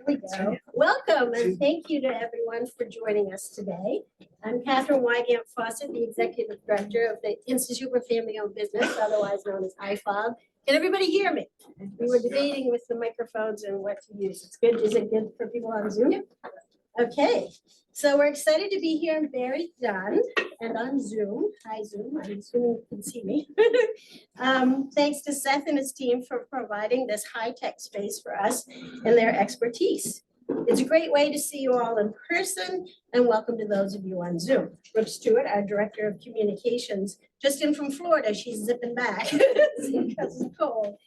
Here we go. Welcome and thank you to everyone for joining us today. I'm Catherine Wygant Fawcett, the Executive Director of the Institute for Family-Owned Business, otherwise known as IFOB. Can everybody hear me? We were debating with the microphones and what to use. It's good. Is it good for people on Zoom? Yep. Okay, so we're excited to be here in Barry Dunn and on Zoom. Hi Zoom, I'm assuming you can see me. Thanks to Seth and his team for providing this high-tech space for us and their expertise. It's a great way to see you all in person, and welcome to those of you on Zoom. Brooke Stewart, our Director of Communications, just in from Florida, she's zipping back because it's cold.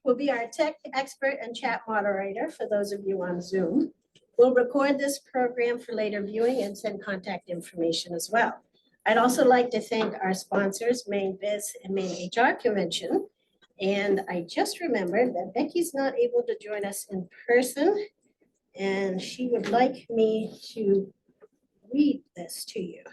Will be our tech expert and chat moderator for those of you on Zoom. We'll record this program for later viewing and send contact information as well. I'd also like to thank our sponsors, Maine Biz and Maine HR Convention. And I just remembered that Becky's not able to join us in person, and she would like me to read this to you.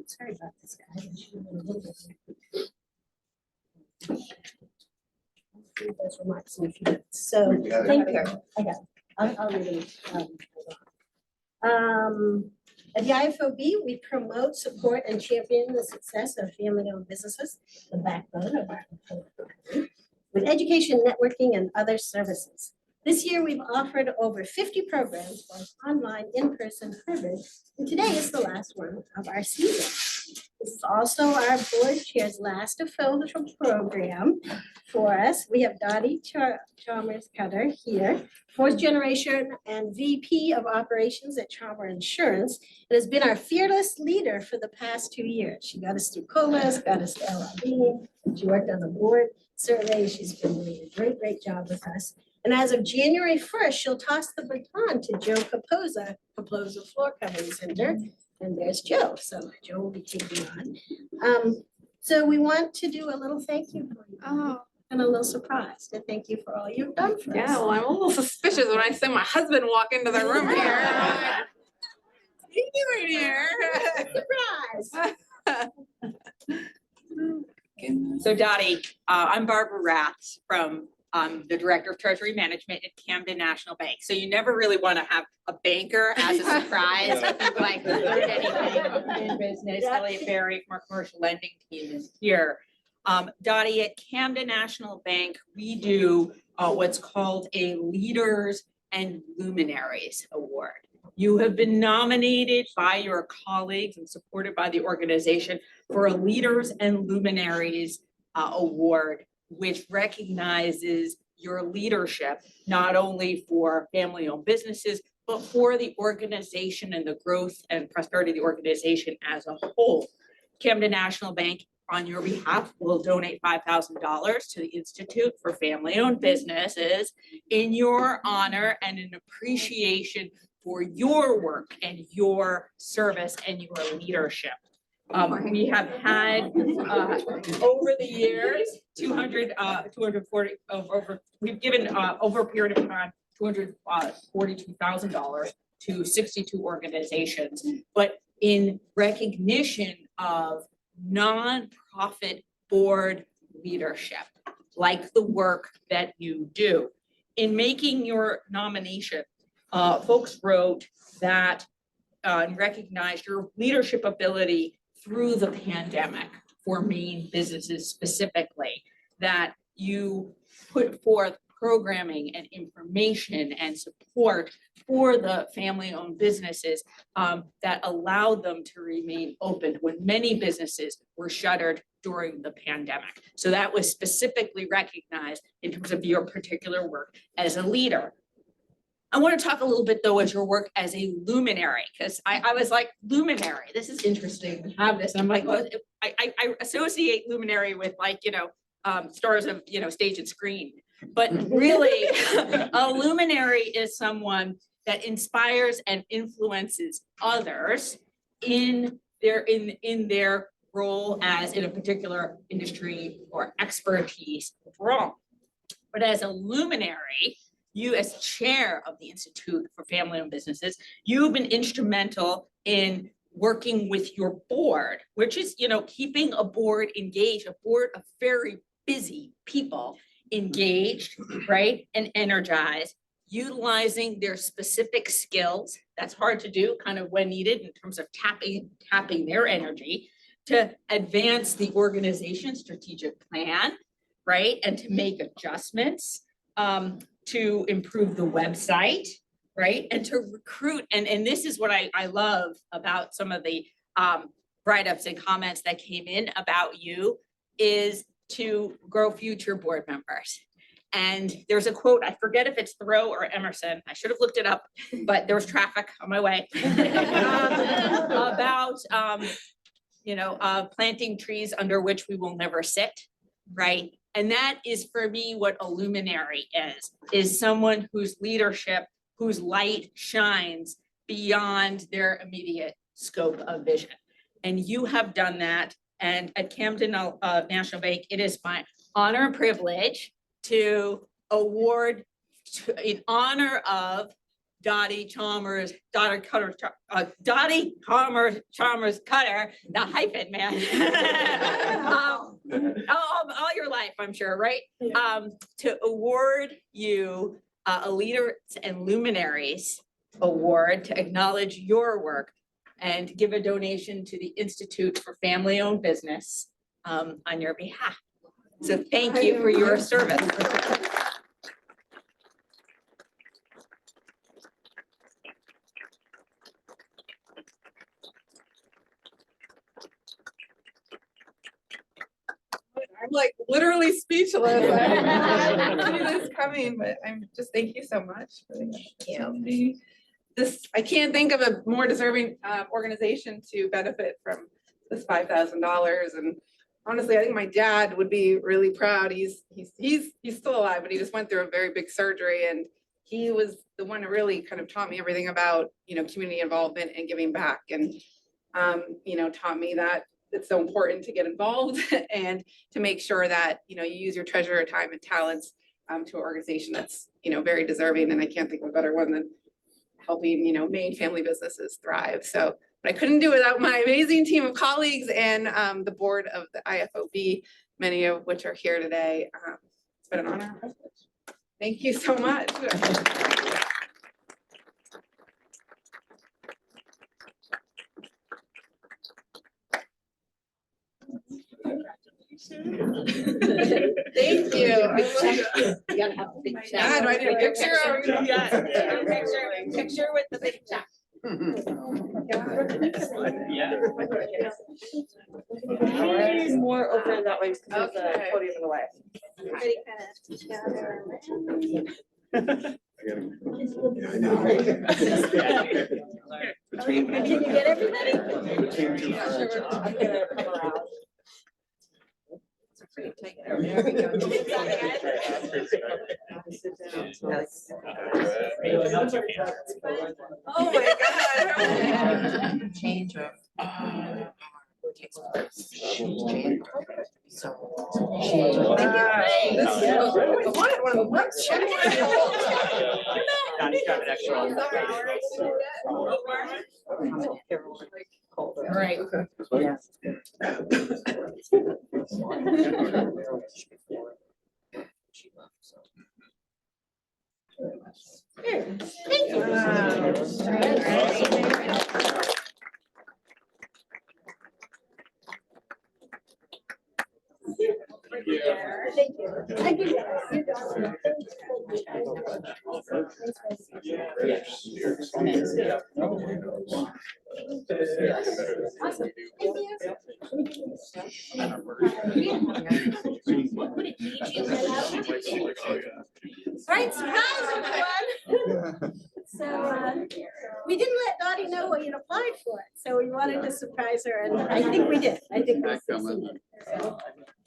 Sorry about this, guys. Those remarks in a few minutes. So thank you. I got it. I'll read it. At the IFOB, we promote, support, and champion the success of family-owned businesses, the backbone of our economy, with education, networking, and other services. This year, we've offered over 50 programs, both online, in-person, hybrid, and today is the last one of our season. This is also our board chair's last official program for us. We have Dottie Chalmers-Cutter here, fourth generation and VP of Operations at Chalmer Insurance, and has been our fearless leader for the past 2 years. She got us through COLAs, got us to LRB, she worked on the board survey. She's been doing a great job with us. And as of January 1st, she'll toss the baton to Joe Capozza, Floor Covering Center. And there's Joe. So Joe will be taking on. So we want to do a little thank you for you. Oh. And a little surprise to thank you for all you've done for us. Yeah, well, I'm a little suspicious when I see my husband walk into the room here. What are you doing here? Surprise. So Dottie, I'm Barbara Ratz from the Director of Treasury Management at Camden National Bank. So you never really want to have a banker as a surprise. If you've like learned anything in business. Elliot Berry from our commercial lending team is here. Dottie, at Camden National Bank, we do what's called a Leaders and Luminaries Award. You have been nominated by your colleagues and supported by the organization for a Leaders and Luminaries Award, which recognizes your leadership, not only for family-owned businesses, but for the organization and the growth and prosperity of the organization as a whole. Camden National Bank, on your behalf, will donate $5,000 to the Institute for Family-Owned Businesses in your honor and in appreciation for your work and your service and your leadership. We have had over the years 240 we've given over a period of time $242,000 to 62 organizations, but in recognition of nonprofit board leadership, like the work that you do. In making your nomination, folks wrote that and recognized your leadership ability through the pandemic for Maine businesses specifically, that you put forth programming and information and support for the family-owned businesses that allowed them to remain open when many businesses were shuttered during the pandemic. So that was specifically recognized in terms of your particular work as a leader. I want to talk a little bit though as your work as a luminary, because I was like, luminary, this is interesting to have this. And I'm like, well, I associate luminary with like, stars of, stage and screen. But really, a luminary is someone that inspires and influences others in their role as in a particular industry or expertise overall. But as a luminary, you as chair of the Institute for Family-Owned Businesses, you've been instrumental in working with your board, which is, you know, keeping a board engaged, a board of very busy people engaged, right, and energized, utilizing their specific skills. That's hard to do kind of when needed in terms of tapping their energy to advance the organization's strategic plan, right? And to make adjustments, to improve the website, right? And to recruit, and this is what I love about some of the write-ups and comments that came in about you, is to grow future board members. And there's a quote, I forget if it's Thoreau or Emerson, I should have looked it up, but there was traffic on my way, about planting trees under which we will never sit, right? And that is for me what a luminary is someone whose leadership, whose light shines beyond their immediate scope of vision. And you have done that. And at Camden National Bank, it is my honor and privilege to award in honor of Dottie Chalmers Cutter, the hyphen man. All your life, I'm sure, right? To award you a Leaders and Luminaries Award to acknowledge your work and give a donation to the Institute for Family-Owned Business on your behalf. So thank you for your service. I'm like literally speechless. I didn't see this coming, but I'm just, thank you so much for the opportunity. I can't think of a more deserving organization to benefit from this $5,000. And honestly, I think my dad would be really proud. He's still alive, but he just went through a very big surgery, and he was the one who really kind of taught me everything about, community involvement and giving back, and taught me that it's so important to get involved and to make sure that you use your treasure, time, and talents to an organization that's very deserving. And I can't think of a better one than helping Maine family businesses thrive. So, but I couldn't do it without my amazing team of colleagues and the board of the IFOB, many of which are here today. It's been an honor and privilege. Thank you so much. Thank you. You gotta have a big check. God, do I need a picture? Picture with the big check. More over that way because there's Okay. a podium in the way. Everybody kind of Can you get everybody? I'm gonna come around. There we go. Oh my God. Change of. Donnie's got an extra one. All right. Thank you. Thank you. Thank you. Awesome. Thank you. Right, surprise everyone. So we didn't let Dottie know what you'd applied for, so we wanted to surprise her, and I think we did. I think we succeeded. So,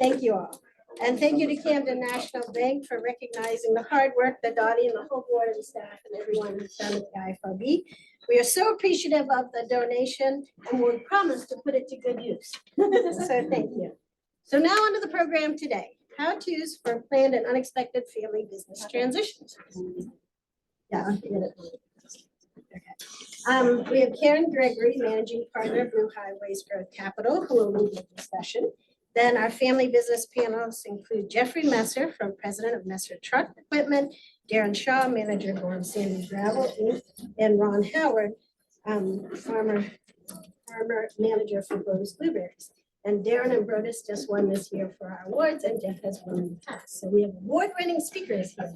thank you all. And thank you to Camden National Bank for recognizing the hard work that Dottie and the whole board and staff and everyone has done at the IFOB. We are so appreciative of the donation, and we promise to put it to good use. So thank you. So now onto the program today. How-tos for planned and unexpected family business transitions. Yeah. I'll get it. We have Karen Gregory, Managing Partner of New Highways Growth Capital, who will lead the discussion. Then our family business panelists include Jeffrey Messer, from President of Messer Truck Equipment, Darren Shaw, Manager of Warren Sandy Gravel, Inc., and Ron Howard, farmer manager for Brodus Blueberries. And Darren and Brodus just won this year for our awards, and Jeff has won in the past. So we have award-winning speakers here.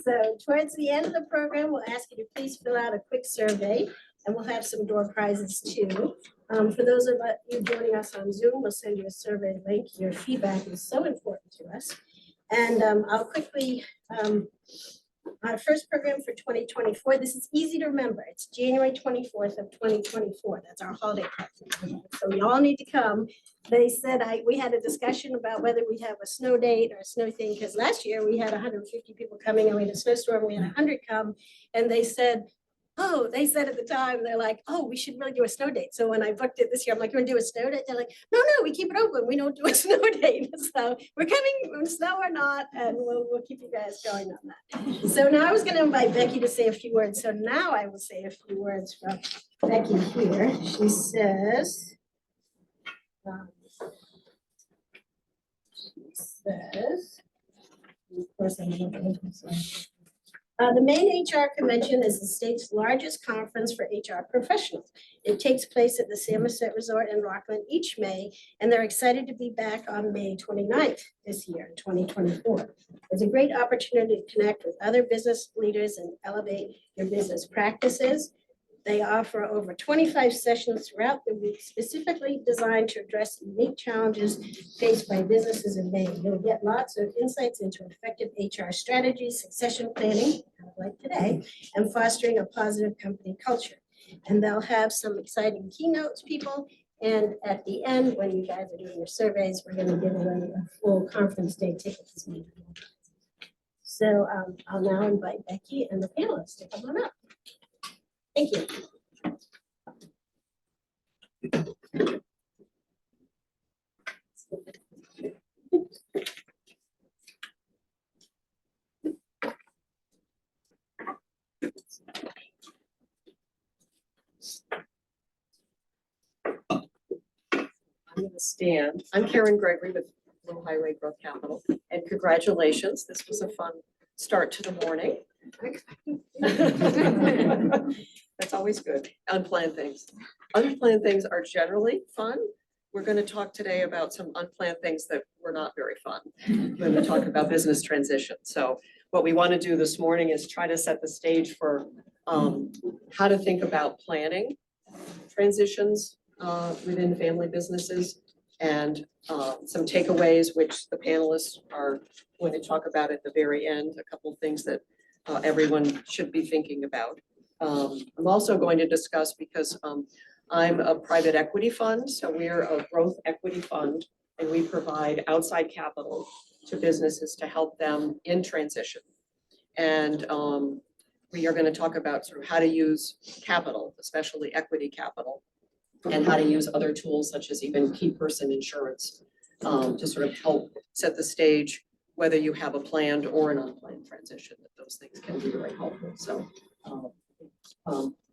So towards the end of the program, we'll ask you to please fill out a quick survey, and we'll have some door prizes too. For those of you joining us on Zoom, we'll send you a survey link. Your feedback is so important to us. And I'll quickly, our first program for 2024, this is easy to remember. It's January 24th of 2024. That's our holiday program. So we all need to come. They said, we had a discussion about whether we have a snow date or a snow thing, because last year we had 150 people coming and we had a snowstorm, we had 100 come, and they said at the time, they're like, oh, we should really do a snow date. So when I booked it this year, I'm like, you want to do a snow date? They're like, no, we keep it open. We don't do a snow date. So we're coming, snow or not, and we'll keep you guys going on that. So now I was going to invite Becky to say a few words. So now I will say a few words from Becky here. She says, of course, I'm going to the main HR convention is the state's largest conference for HR professionals. It takes place at the Samoset Resort in Rockland each May, and they're excited to be back on May 29th this year, 2024. It's a great opportunity to connect with other business leaders and elevate your business practices. They offer over 25 sessions throughout the week, specifically designed to address unique challenges faced by businesses in Maine. You'll get lots of insights into effective HR strategies, succession planning, kind of like today, and fostering a positive company culture. And they'll have some exciting keynotes, people. And at the end, when you guys are doing your surveys, we're going to give away a full conference day ticket. So I'll now invite Becky and the panelists to come on up. Thank you. I'm going to stand. I'm Karen Gregory with Little Highway Growth Capital, and congratulations. This was a fun start to the morning. That's always good. Unplanned things. Unplanned things are generally fun. We're going to talk today about some unplanned things that were not very fun. We're going to talk about business transition. So what we want to do this morning is try to set the stage for how to think about planning transitions within family businesses, and some takeaways, which the panelists are going to talk about at the very end, a couple of things that everyone should be thinking about. I'm also going to discuss, because I'm a private equity fund, so we're a growth equity fund, and we provide outside capital to businesses to help them in transition. And we are going to talk about sort of how to use capital, especially equity capital, and how to use other tools such as even key person insurance to sort of help set the stage, whether you have a planned or an unplanned transition, that those things can be very helpful. So,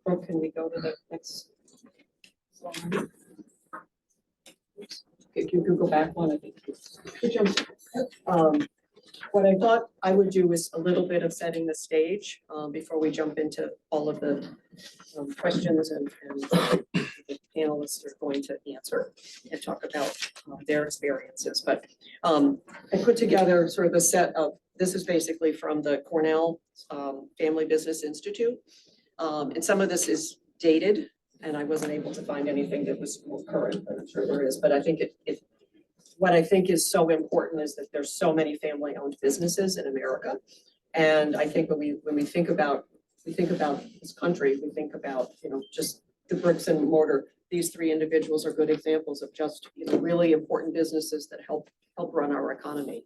Brooke, can we go to the next slide? If you could go back one, I think. Good job. What I thought I would do is a little bit of setting the stage before we jump into all of the questions and the panelists are going to answer and talk about their experiences. But I put together sort of a set of, this is basically from the Cornell Family Business Institute. And some of this is dated, and I wasn't able to find anything that was more current, but I'm sure there is. But I think what I think is so important is that there's so many family-owned businesses in America. And I think when we think about this country, we think about, just the bricks and mortar. These three individuals are good examples of just, really important businesses that help run our economy.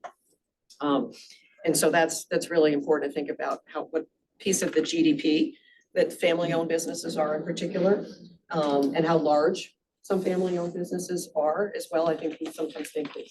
And so that's really important to think about what piece of the GDP that family-owned businesses are in particular, and how large some family-owned businesses are as well. I think we sometimes think that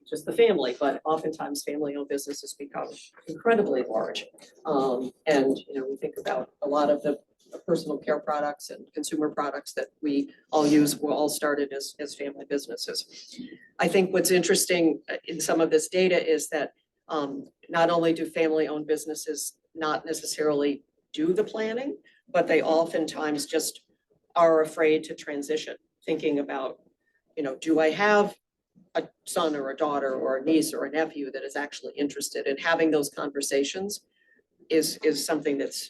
just the family, but oftentimes family-owned businesses become incredibly large. And, you know, we think about a lot of the personal care products and consumer products that we all use were all started as family businesses. I think what's interesting in some of this data is that not only do family-owned businesses not necessarily do the planning, but they oftentimes just are afraid to transition, thinking about, you know, do I have a son or a daughter or a niece or a nephew that is actually interested, and having those conversations is something that's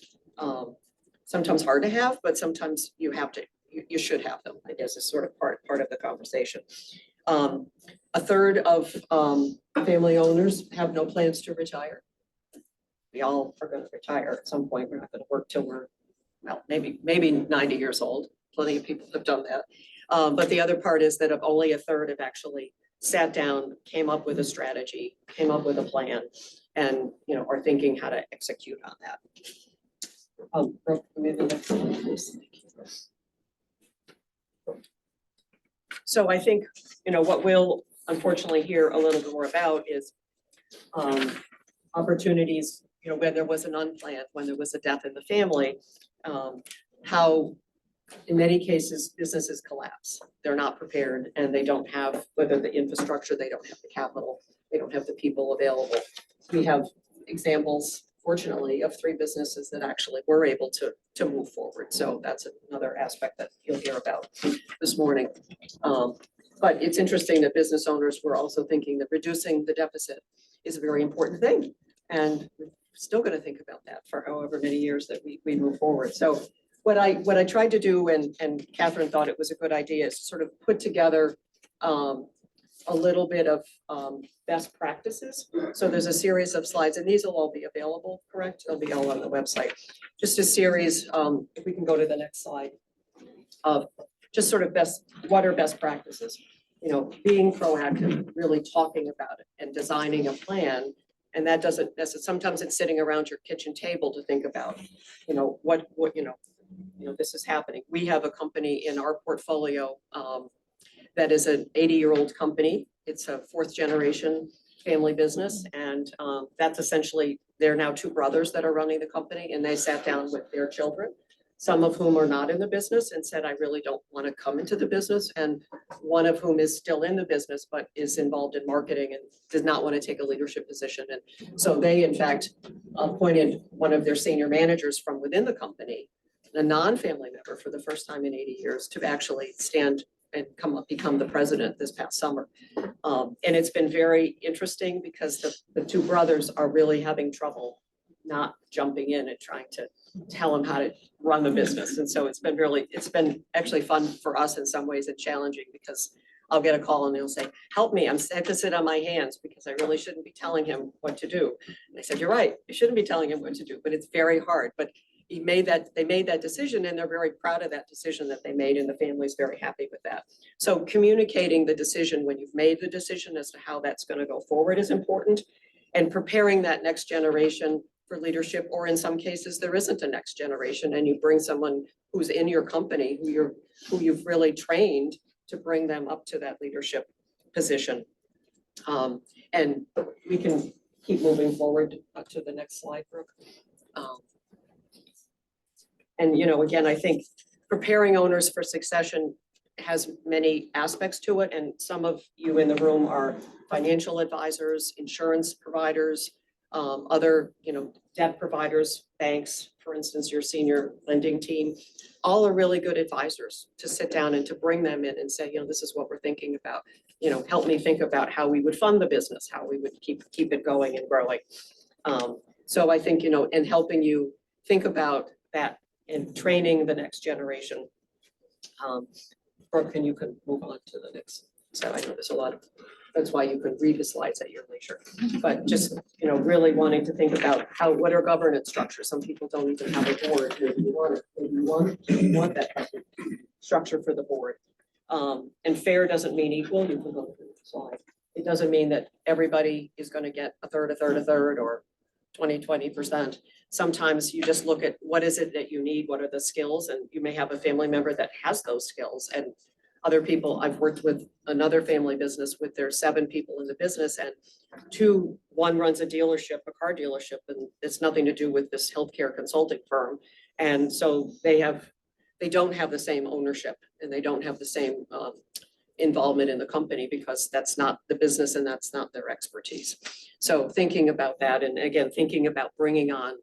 sometimes hard to have, but sometimes you have to, you should have them, I guess, is sort of part of the conversation. A third of family owners have no plans to retire. We all are gonna retire at some point. We're not gonna work till we're, well, maybe 90 years old. Plenty of people have done that. But the other part is that of only a third have actually sat down, came up with a strategy, came up with a plan, and, you know, are thinking how to execute on that. Brooke, maybe the next one, please. So I think, you know, what we'll unfortunately hear a little bit more about is opportunities, you know, when there was an unplanned, when there was a death in the family, how in many cases businesses collapse. They're not prepared and they don't have, whether the infrastructure, they don't have the capital, they don't have the people available. We have examples, fortunately, of 3 businesses that actually were able to move forward. So that's another aspect that you'll hear about this morning. But it's interesting that business owners were also thinking that reducing the deficit is a very important thing. And we're still going to think about that for however many years that we move forward. So what I tried to do, and Catherine thought it was a good idea, is sort of put together a little bit of best practices. So there's a series of slides, and these will all be available, correct? They'll be all on the website. Just a series, if we can go to the next slide, of just sort of what are best practices? You know, being proactive, really talking about it and designing a plan. And that doesn't necessarily, sometimes it's sitting around your kitchen table to think about, you know, what, this is happening. We have a company in our portfolio that is an 80-year-old company. It's a 4th generation family business. And that's essentially, they're now 2 brothers that are running the company, and they sat down with their children, some of whom are not in the business, and said, I really don't want to come into the business. And one of whom is still in the business, but is involved in marketing and does not want to take a leadership position. And so they, in fact, appointed one of their senior managers from within the company, a non-family member for the first time in 80 years, to actually stand and become the president this past summer. And it's been very interesting because the 2 brothers are really having trouble not jumping in and trying to tell them how to run the business. And so it's been actually fun for us in some ways and challenging, because I'll get a call and they'll say, help me, I have to sit on my hands because I really shouldn't be telling him what to do. And I said, you're right, you shouldn't be telling him what to do, but it's very hard. But they made that decision, and they're very proud of that decision that they made, and the family's very happy with that. So communicating the decision when you've made the decision as to how that's going to go forward is important, and preparing that next generation for leadership, or in some cases, there isn't a next generation, and you bring someone who's in your company, who you've really trained to bring them up to that leadership position. And we can keep moving forward to the next slide, Brooke. And, you know, again, I think preparing owners for succession has many aspects to it. And some of you in the room are financial advisors, insurance providers, other, you know, debt providers, banks, for instance, your senior lending team, all are really good advisors to sit down and to bring them in and say, you know, this is what we're thinking about, you know, help me think about how we would fund the business, how we would keep it going and growing. So I think, you know, in helping you think about that and training the next generation. Brooke, and you can move on to the next. So I know there's a lot of, that's why you can read the slides at your leisure. But just, you know, really wanting to think about what are governance structures. Some people don't even have a board. Maybe you want that structure for the board. And fair doesn't mean equal. You can go to the slide. It doesn't mean that everybody is going to get a third, or 20%. Sometimes you just look at what is it that you need, what are the skills, and you may have a family member that has those skills, and other people, I've worked with another family business with their 7 people in the business, and one runs a dealership, a car dealership, and it's nothing to do with this healthcare consulting firm. And so they don't have the same ownership, and they don't have the same involvement in the company, because that's not the business and that's not their expertise. So thinking about that, and again, thinking about bringing on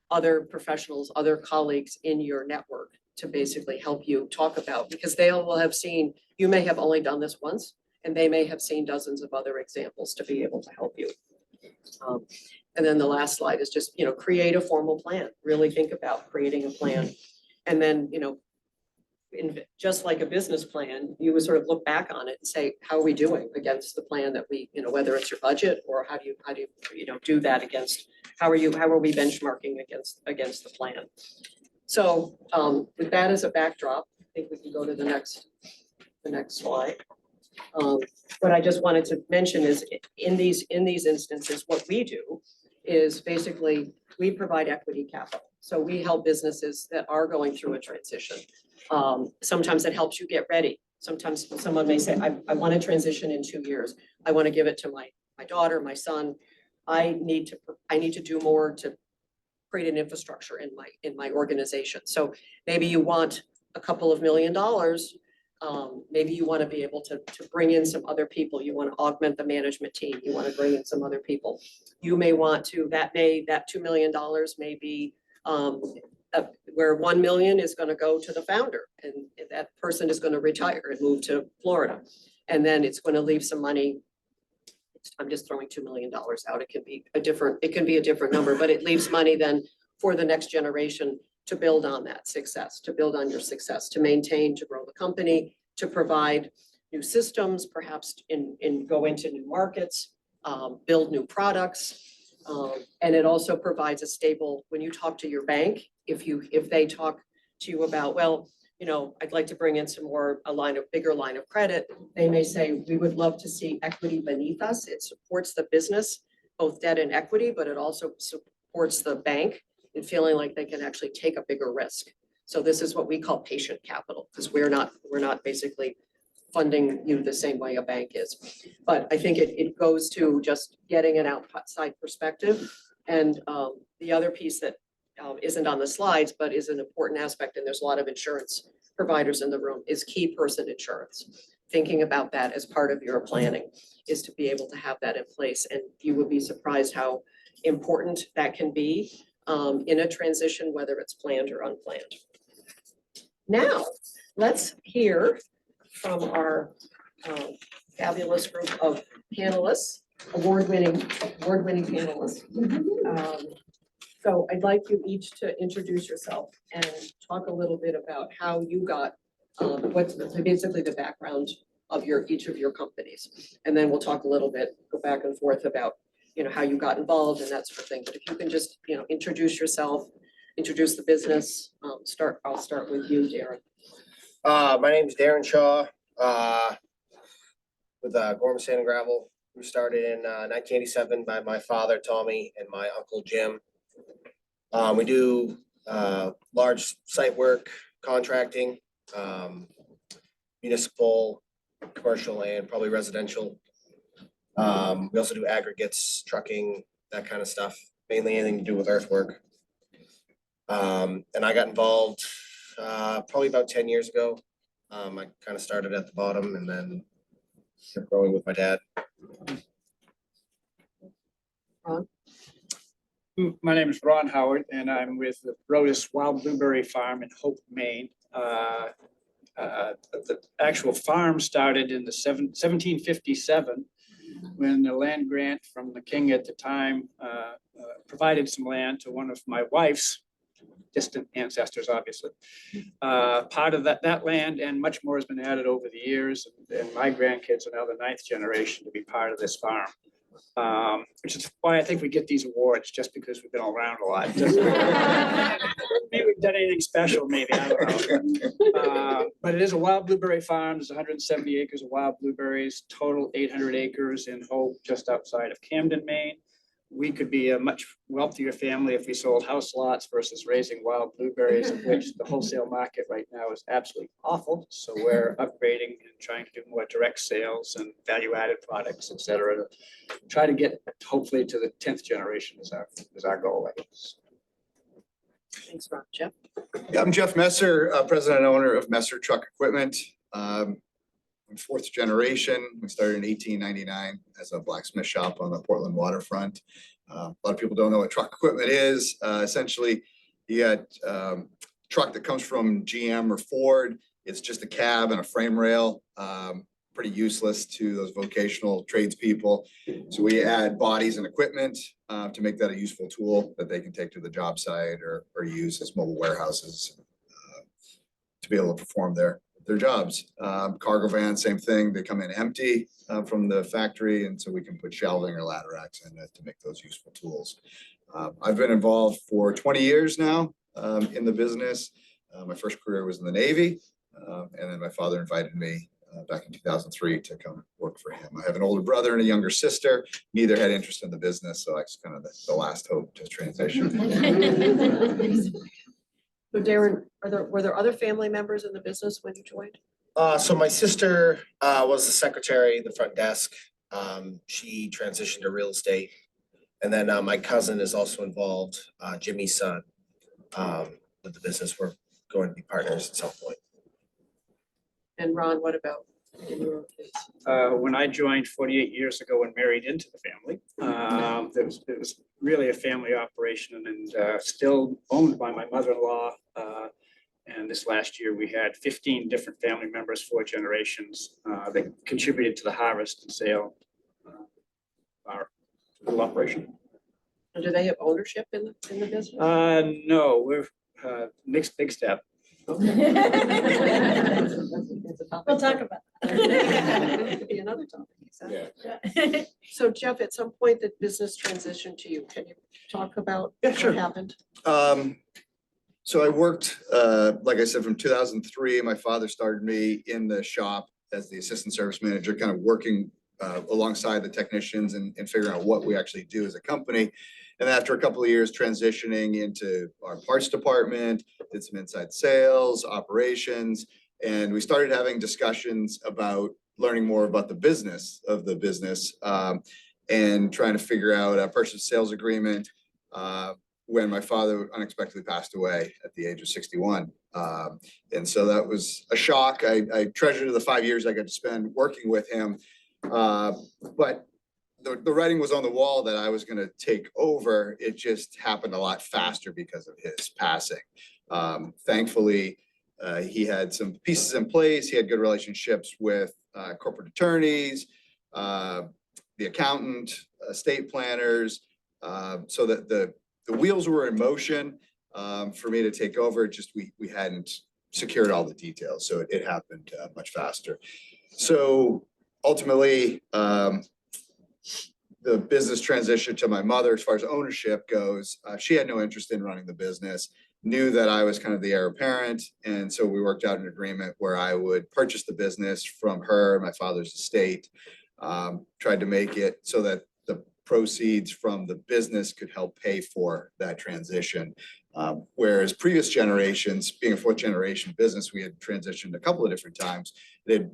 other professionals, other colleagues in your network to basically help you talk about, because they will have seen, you may have only done this once, and they may have seen dozens of other examples to be able to help you. And then the last slide is just, create a formal plan, really think about creating a plan. And then, just like a business plan, you would sort of look back on it and say, how are we doing against the plan that we, whether it's your budget, or how do you do that against, how are we benchmarking against the plan? So with that as a backdrop, I think we can go to the next slide. What I just wanted to mention is in these instances, what we do is basically we provide equity capital. So we help businesses that are going through a transition. Sometimes it helps you get ready. Sometimes someone may say, I want to transition in 2 years. I want to give it to my daughter, my son. I need to do more to create an infrastructure in my organization. So maybe you want a couple of $1 million. Maybe you want to be able to bring in some other people. You want to augment the management team. You want to bring in some other people. You may want to, that $2 million may be where 1 million is going to go to the founder, and that person is going to retire and move to Florida. And then it's going to leave some money. I'm just throwing $2 million out. It can be a different number, but it leaves money then for the next generation to build on that success, to build on your success, to maintain, to grow the company, to provide new systems, perhaps go into new markets, build new products. And it also provides a stable, when you talk to your bank, if they talk to you about, well, I'd like to bring in bigger line of credit, they may say, we would love to see equity beneath us. It supports the business, both debt and equity, but it also supports the bank in feeling like they can actually take a bigger risk. So this is what we call patient capital, because we're not basically funding you the same way a bank is. But I think it goes to just getting an outside perspective. And the other piece that isn't on the slides, but is an important aspect, and there's a lot of insurance providers in the room, is key person insurance. Thinking about that as part of your planning is to be able to have that in place. And you would be surprised how important that can be in a transition, whether it's planned or unplanned. Now, let's hear from our fabulous group of panelists, award-winning panelists. So I'd like you each to introduce yourself and talk a little bit about how you got, what's basically the background of each of your companies. And then we'll talk a little bit, go back and forth about, how you got involved and that sort of thing. But if you can just, introduce yourself, introduce the business, I'll start with you, Darren. My name is Darren Shaw with Gorman Sand and Gravel. We started in 1987 by my father, Tommy, and my uncle, Jim. We do large site work, contracting, municipal, commercial, and probably residential. We also do aggregates, trucking, that kind of stuff, mainly anything to do with earthwork. And I got involved probably about 10 years ago. I kind of started at the bottom and then kept growing with my dad. Ron? My name is Ron Howard, and I'm with the Brodus Wild Blueberry Farm in Hope, Maine. The actual farm started in the 1757 when the land grant from the king at the time provided some land to one of my wife's distant ancestors, obviously. Part of that land and much more has been added over the years, and my grandkids are now the 9th generation to be part of this farm. Which is why I think we get these awards, just because we've been around a lot. Maybe we've done anything special, maybe, I don't know. But it is a wild blueberry farm. There's 170 acres of wild blueberries, total 800 acres in Hope, just outside of Camden, Maine. we could be a much wealthier family if we sold house lots versus raising wild blueberries, of which the wholesale market right now is absolutely awful. So we're upgrading and trying to do more direct sales and value-added products, et cetera, to try to get hopefully to the 10th generation is our goal, I guess. Thanks, Rob. Jeff? Yeah, I'm Jeff Messer, president and owner of Messer Truck Equipment. I'm fourth generation. We started in 1899 as a blacksmith shop on the Portland waterfront. A lot of people don't know what truck equipment is. Essentially, you got truck that comes from GM or Ford. It's just a cab and a frame rail. Pretty useless to those vocational tradespeople. So we add bodies and equipment to make that a useful tool that they can take to the job site or use as mobile warehouses to be able to perform their jobs. Cargo vans, same thing. They come in empty from the factory, and so we can put shelving or ladder racks in it to make those useful tools. I've been involved for 20 years now in the business. My first career was in the Navy, and then my father invited me back in 2003 to come work for him. I have an older brother and a younger sister. Neither had interest in the business, so I was kind of the last hope to transition. So Darren, were there other family members in the business when you joined? So my sister was the secretary, the front desk. She transitioned to real estate. And then my cousin is also involved, Jimmy's son, with the business. We're going to be partners at some point. And Ron, what about in your case? When I joined 48 years ago and married into the family, it was really a family operation and still owned by my mother-in-law. And this last year, we had 15 different family members, 4 generations that contributed to the harvest and sale of our little operation. And do they have ownership in the business? No, we're next big step. We'll talk about That could be another topic. Exactly. that. So Jeff, at some point the business transitioned to you. Can you talk about Yeah, sure. what happened? So I worked, like I said, from 2003. My father started me in the shop as the assistant service manager, kind of working alongside the technicians and figuring out what we actually do as a company. And after a couple of years transitioning into our parts department, did some inside sales, operations, and we started having discussions about learning more about the business of the business and trying to figure out a purchase sales agreement when my father unexpectedly passed away at the age of 61. And so that was a shock. I treasured the 5 years I got to spend working with him. But the writing was on the wall that I was going to take over. It just happened a lot faster because of his passing. Thankfully, he had some pieces in place. He had good relationships with corporate attorneys, the accountant, estate planners, so that the wheels were in motion for me to take over. Just we hadn't secured all the details, so it happened much faster. So ultimately, the business transition to my mother as far as ownership goes. She had no interest in running the business, knew that I was kind of the heir apparent. And so we worked out an agreement where I would purchase the business from her, my father's estate, tried to make it so that the proceeds from the business could help pay for that transition. Whereas previous generations, being a 4th generation business, we had transitioned a couple of different times. They'd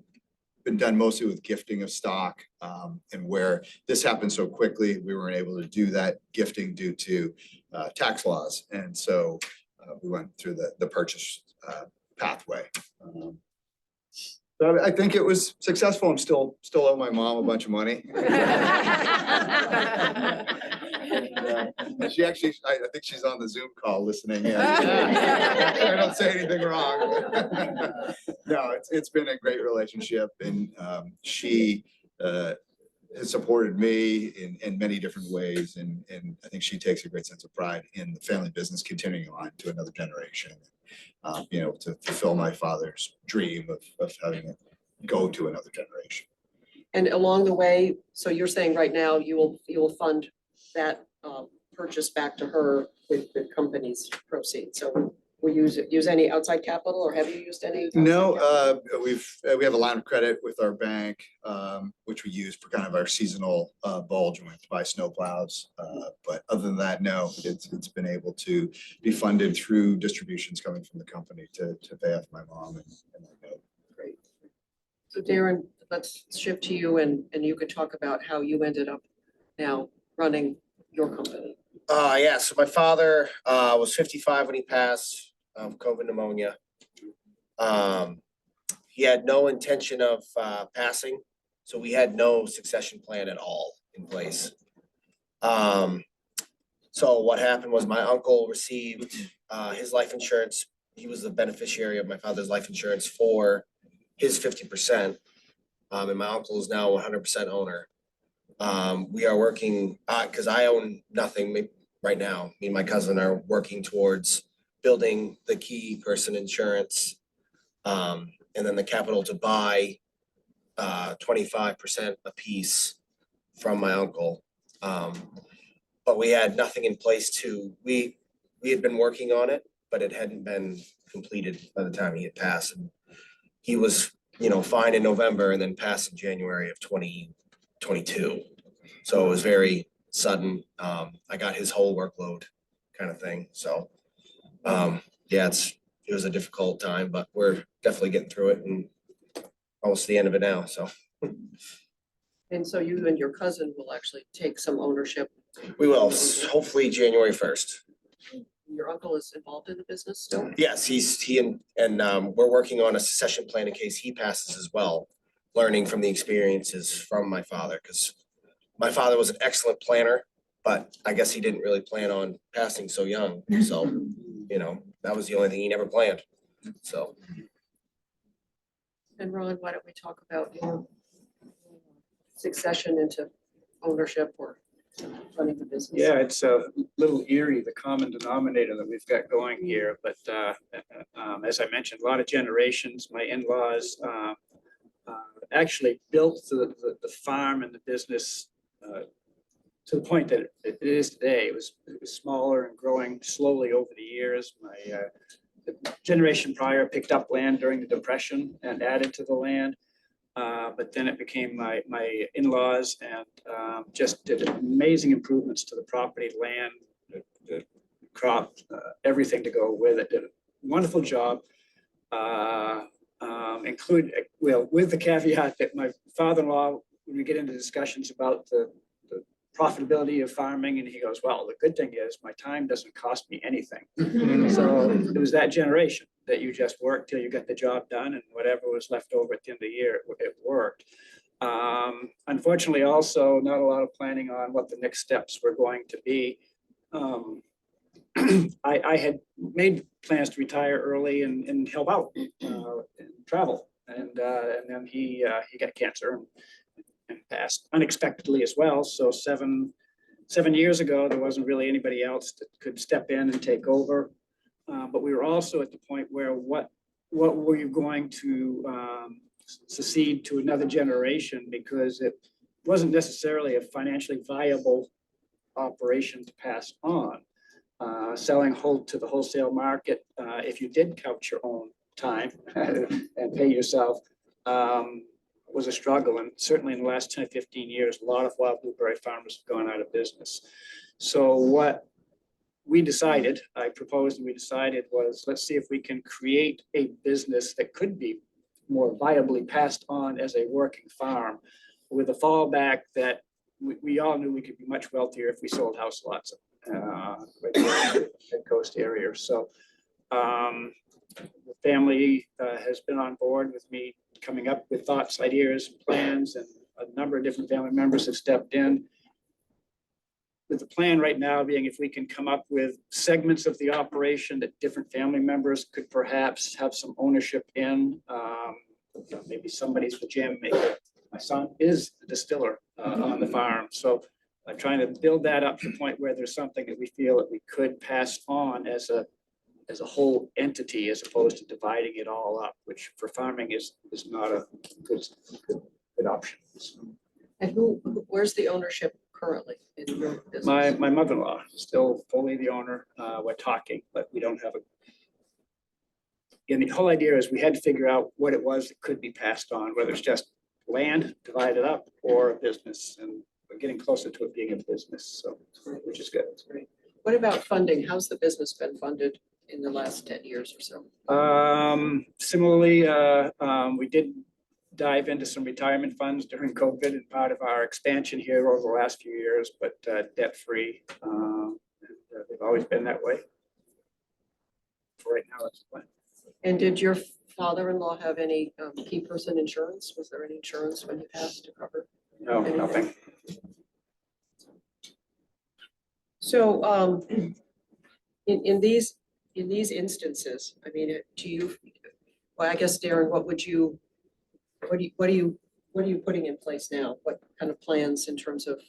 been done mostly with gifting of stock, and where this happened so quickly, we weren't able to do that gifting due to tax laws. And so we went through the purchase pathway. So I think it was successful. I'm still owe my mom a bunch of money. She actually, I think she's on the Zoom call listening in. I don't say anything wrong. No, it's been a great relationship, and she has supported me in many different ways, and I think she takes a great sense of pride in the family business continuing on to another generation. To fulfill my father's dream of having it go to another generation. And along the way, so you're saying right now you will fund that purchase back to her with the company's proceeds. So we use any outside capital, or have you used any? No, outside capital? we have a line of credit with our bank, which we use for kind of our seasonal bulge when we have to buy snowplows. But other than that, no, it's been able to be funded through distributions coming from the company to pay off my mom and my note. Great. So Darren, let's shift to you and you could talk about how you ended up now running your company. Yeah, so my father was 55 when he passed of COVID pneumonia. He had no intention of passing, so we had no succession plan at all in place. So what happened was my uncle received his life insurance. He was the beneficiary of my father's life insurance for his 50%. And my uncle is now 100% owner. We are working, because I own nothing right now. Me and my cousin are working towards building the key person insurance. And then the capital to buy 25% a piece from my uncle. But we had nothing in place we had been working on it, but it hadn't been completed by the time he had passed. And he was, fine in November and then passed in January of 2022. So it was very sudden. I got his whole workload kind of thing. So yeah, it was a difficult time, but we're definitely getting through it and almost the end of it now. So. And so you and your cousin will actually take some ownership. We will, hopefully January 1st. Your uncle is involved in the business still? Yes, he and we're working on a succession plan in case he passes as well, learning from the experiences from my father, because my father was an excellent planner, but I guess he didn't really plan on passing so young. So, that was the only thing he never planned. So. And Ron, why don't we talk about your succession into ownership or running the business? Yeah, it's a little eerie, the common denominator that we've got going here, but as I mentioned, a lot of generations, my in-laws actually built the farm and the business to the point that it is today. It was smaller and growing slowly over the years. The generation prior picked up land during the Depression and added to the land. But then it became my in-laws and just did amazing improvements to the property, land, the crop, everything to go with it. Did a wonderful job. With the caveat that my father-in-law, when we get into discussions about the profitability of farming, and he goes, well, the good thing is my time doesn't cost me anything. So it was that generation that you just worked till you got the job done, and whatever was left over at the end of the year, it worked. Unfortunately, also not a lot of planning on what the next steps were going to be. I had made plans to retire early and help out and travel, and then he got cancer and passed unexpectedly as well. So seven years ago, there wasn't really anybody else that could step in and take over. But we were also at the point where what were you going to succeed to another generation, because it wasn't necessarily a financially viable operation to pass on. Selling to the wholesale market, if you did count your own time and pay yourself, was a struggle. And certainly in the last 10, 15 years, a lot of wild blueberry farmers have gone out of business. So what I proposed and we decided was, let's see if we can create a business that could be more viably passed on as a working farm, with a fallback that we all knew we could be much wealthier if we sold house lots at coast areas. So the family has been on board with me coming up with thoughts, ideas, plans, and a number of different family members have stepped in. With the plan right now being, if we can come up with segments of the operation that different family members could perhaps have some ownership in. Maybe somebody's the jam maker. My son is the distiller on the farm. So I'm trying to build that up to the point where there's something that we feel that we could pass on as a whole entity, as opposed to dividing it all up, which for farming is not a good option. And where's the ownership currently in your business? My mother-in-law is still fully the owner. We're talking, but we don't have And the whole idea is we had to figure out what it was that could be passed on, whether it's just land divided up or a business, and we're getting closer to it being a business, so, which is good. That's great. What about funding? How's the business been funded in the last 10 years or so? Similarly, we did dive into some retirement funds during COVID and part of our expansion here over the last few years, but debt-free. They've always been that way. For right now, that's the plan. And did your father-in-law have any key person insurance? Was there any insurance when he passed to cover? No, nothing. So in these instances, I mean, do you, well, I guess, Darren, what are you putting in place now? What kind of plans in terms of,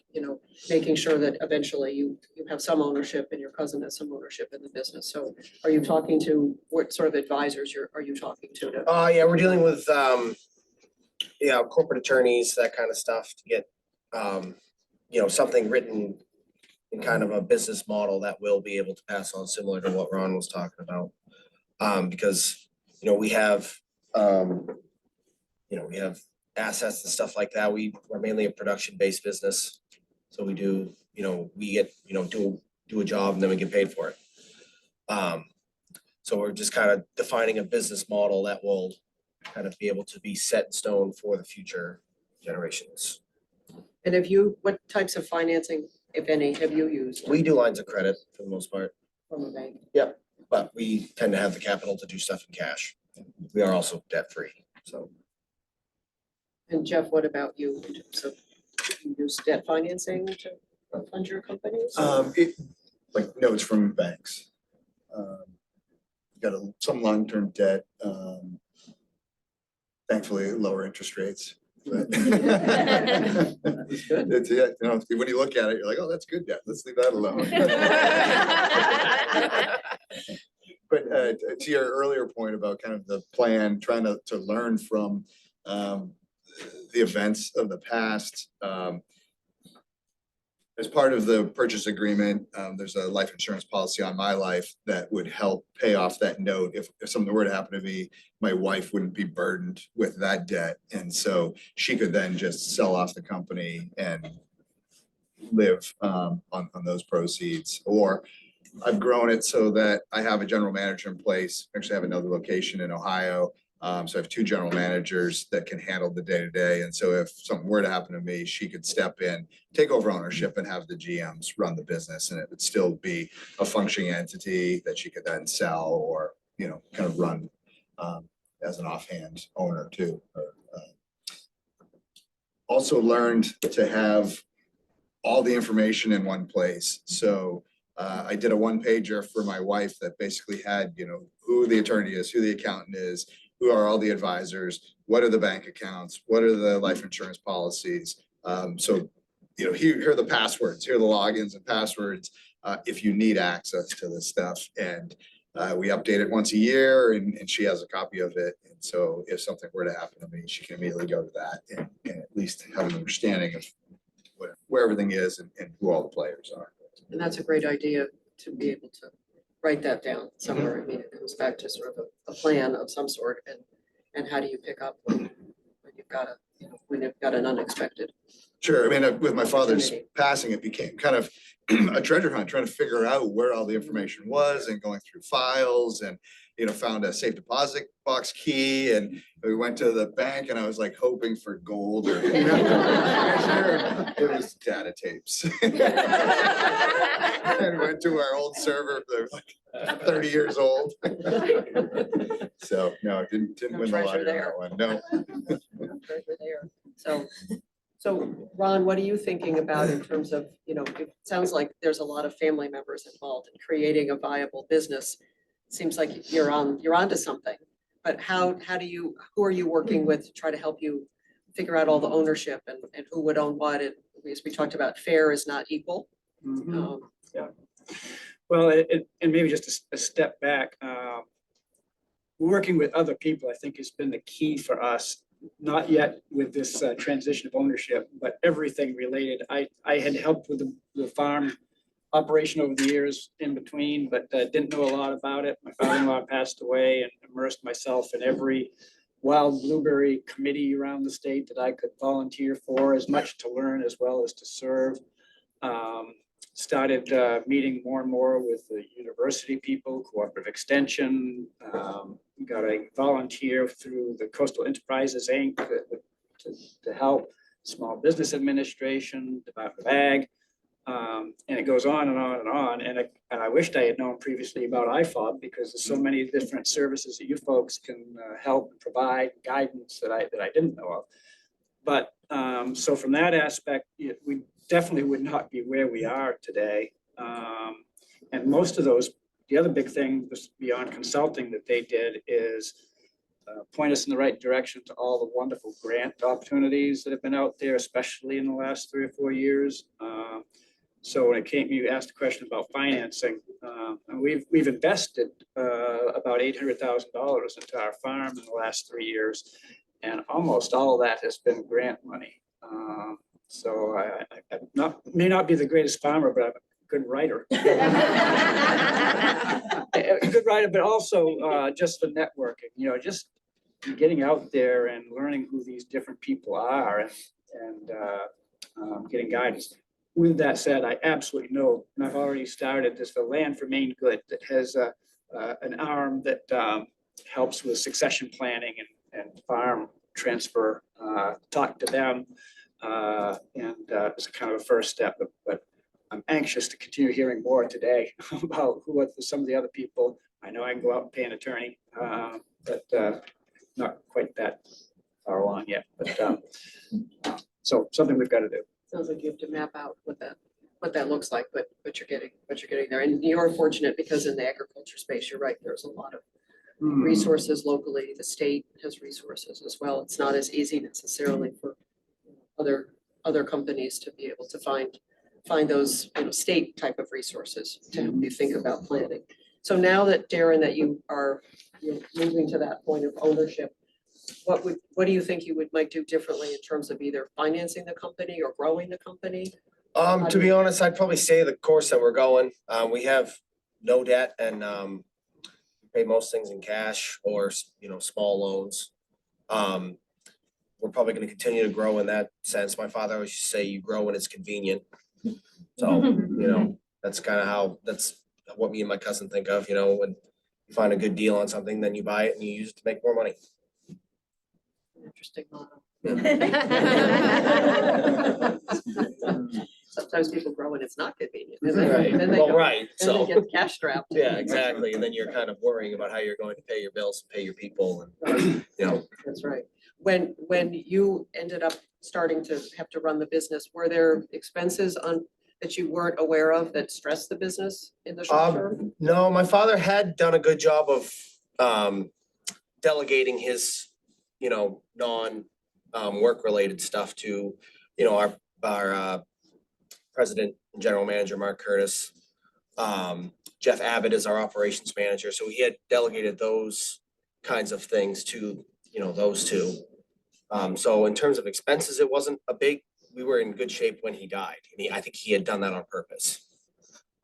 making sure that eventually you have some ownership and your cousin has some ownership in the business? So are you talking to, what sort of advisors are you talking to? Yeah, we're dealing with, corporate attorneys, that kind of stuff to get, something written in kind of a business model that will be able to pass on, similar to what Ron was talking about. Because, we have, we have assets and stuff like that. We're mainly a production-based business. So we do, we get, do a job and then we get paid for it. So we're just kind of defining a business model that will kind of be able to be set in stone for the future generations. And what types of financing, if any, have you used? We do lines of credit for the most part, From a bank? but we tend to have the capital to do stuff in cash. We are also debt-free, so. And Jeff, what about you in terms of, you use debt financing to fund your companies? Like notes from banks. Got some long-term debt, thankfully lower interest rates. But That's good. It's, when you look at it, you're like, oh, that's good debt. Let's leave that alone. But to your earlier point about kind of the plan, trying to learn from the events of the past. As part of the purchase agreement, there's a life insurance policy on my life that would help pay off that note. If something were to happen to me, my wife wouldn't be burdened with that debt. And so she could then just sell off the company and live on those proceeds. Or I've grown it so that I have a general manager in place. Actually, I have another location in Ohio. So I have 2 general managers that can handle the day-to-day. And so if something were to happen to me, she could step in, take over ownership and have the GMs run the business. And it would still be a functioning entity that she could then sell or, kind of run as an offhand owner too. Also learned to have all the information in one place. So I did a 1-pager for my wife that basically had, who the attorney is, who the accountant is, who are all the advisors, what are the bank accounts, what are the life insurance policies. So, here are the passwords, here are the logins and passwords if you need access to this stuff. And we update it once a year and she has a copy of it. And so if something were to happen to me, she can immediately go to that and at least have an understanding of where everything is and who all the players are. And that's a great idea to be able to write that down somewhere. I mean, it comes back to sort of a plan of some sort and how do you pick up when you've got when you've got an unexpected. Sure. I mean, with my father's passing, it became kind of a treasure hunt, trying to figure out where all the information was and going through files and, found a safe deposit box key and we went to the bank and I was like hoping for gold or it was data tapes. And went to our old server, they're like 30 years old. So no, it didn't No win the treasure lottery on there. that one. No. Treasure there. So Ron, what are you thinking about in terms of, it sounds like there's a lot of family members involved in creating a viable business. Seems like you're onto something, but who are you working with to try to help you figure out all the ownership and who would own what? And as we talked about, fair is not equal. Yeah. Well, and maybe just a step back, working with other people, I think has been the key for us, not yet with this transition of ownership, but everything related. I had helped with the farm operation over the years in between, but didn't know a lot about it. My father-in-law passed away and immersed myself in every wild blueberry committee around the state that I could volunteer for, as much to learn as well as to serve. Started meeting more and more with the university people, cooperative extension, got a volunteer through the Coastal Enterprises Inc. To help Small Business Administration, Department of Ag. And it goes on and on and on. And I wished I had known previously about IFOB, because there's so many different services that you folks can help and provide guidance that I didn't know of. But so from that aspect, we definitely would not be where we are today. And most of those, the other big thing beyond consulting that they did is point us in the right direction to all the wonderful grant opportunities that have been out there, especially in the last 3 or 4 years. So when it came, you asked a question about financing, and we've invested about $800,000 into our farm in the last 3 years, and almost all of that has been grant money. So I may not be the greatest farmer, but I'm a good writer. A good writer, but also just the networking, just getting out there and learning who these different people are and getting guidance. With that said, I absolutely know, and I've already started this, the Land for Maine Good, that has an arm that helps with succession planning and farm transfer. Talk to them, and it's kind of a first step, but I'm anxious to continue hearing more today about who are some of the other people. I know I can go out and pay an attorney, but not quite that far along yet, but so something we've got to do. Sounds like you have to map out what that looks like, but you're getting there. And you're fortunate because in the agriculture space, you're right, there's a lot of resources locally. The state has resources as well. It's not as easy necessarily for other companies to be able to find those, state type of resources to help you think about planning. So now that, Darren, that you're moving to that point of ownership, what do you think you might do differently in terms of either financing the company or growing the company? To be honest, I'd probably say the course that we're going. We have no debt and pay most things in cash or small loans. We're probably going to continue to grow in that sense. My father always used to say, "You grow when it's convenient." So that's kind of that's what me and my cousin think of. When you find a good deal on something, then you buy it and you use it to make more money. Interesting model. Sometimes people grow when it's not convenient. And then they get cash strapped. Yeah, exactly. And then you're kind of worrying about how you're going to pay your bills and pay your people, and That's right. When you ended up starting to have to run the business, were there expenses that you weren't aware of that stressed the business in the short term? No, my father had done a good job of delegating his non work related stuff to our president and general manager, Mark Curtis. Jeff Abbott is our operations manager, so he had delegated those kinds of things to those two. So in terms of expenses, it wasn't we were in good shape when he died, and I think he had done that on purpose.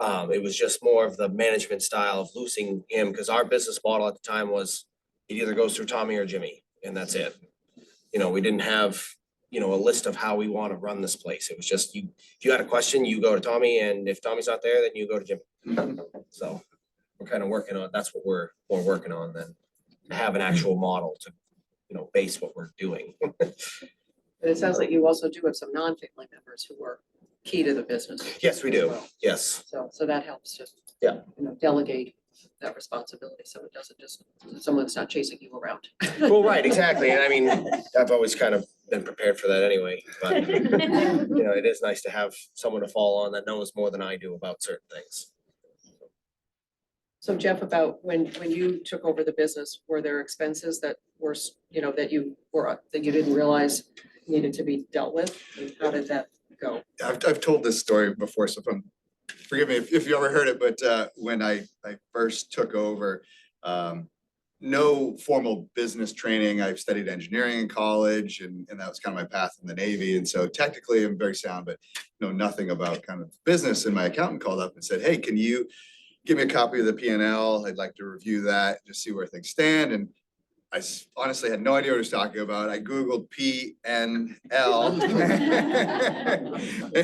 It was just more of the management style of losing him, because our business model at the time was it either goes through Tommy or Jimmy, and that's it. We didn't have a list of how we want to run this place. It was just if you had a question, you go to Tommy, and if Tommy's not there, then you go to Jimmy. So we're kind of working on, that's what we're working on, then to have an actual model to base what we're doing. But it sounds like you also do have some non-family members who are key to the business. Yes, we do. Yes. So that helps to delegate that responsibility, so it doesn't just someone's not chasing you around. Well, right, exactly. And I mean, I've always kind of been prepared for that anyway, but it is nice to have someone to fall on that knows more than I do about certain things. So Jeff, about when you took over the business, were there expenses that were, that you didn't realize needed to be dealt with? And how did that go? I've told this story before, so forgive me if you ever heard it, but when I first took over, no formal business training. I've studied engineering in college and that was kind of my path in the Navy. And so technically I'm very sound, but know nothing about kind of business. And my accountant called up and said, hey, can you give me a copy of the P&L? I'd like to review that, just see where things stand. And I honestly had no idea what he was talking about. I Googled P&L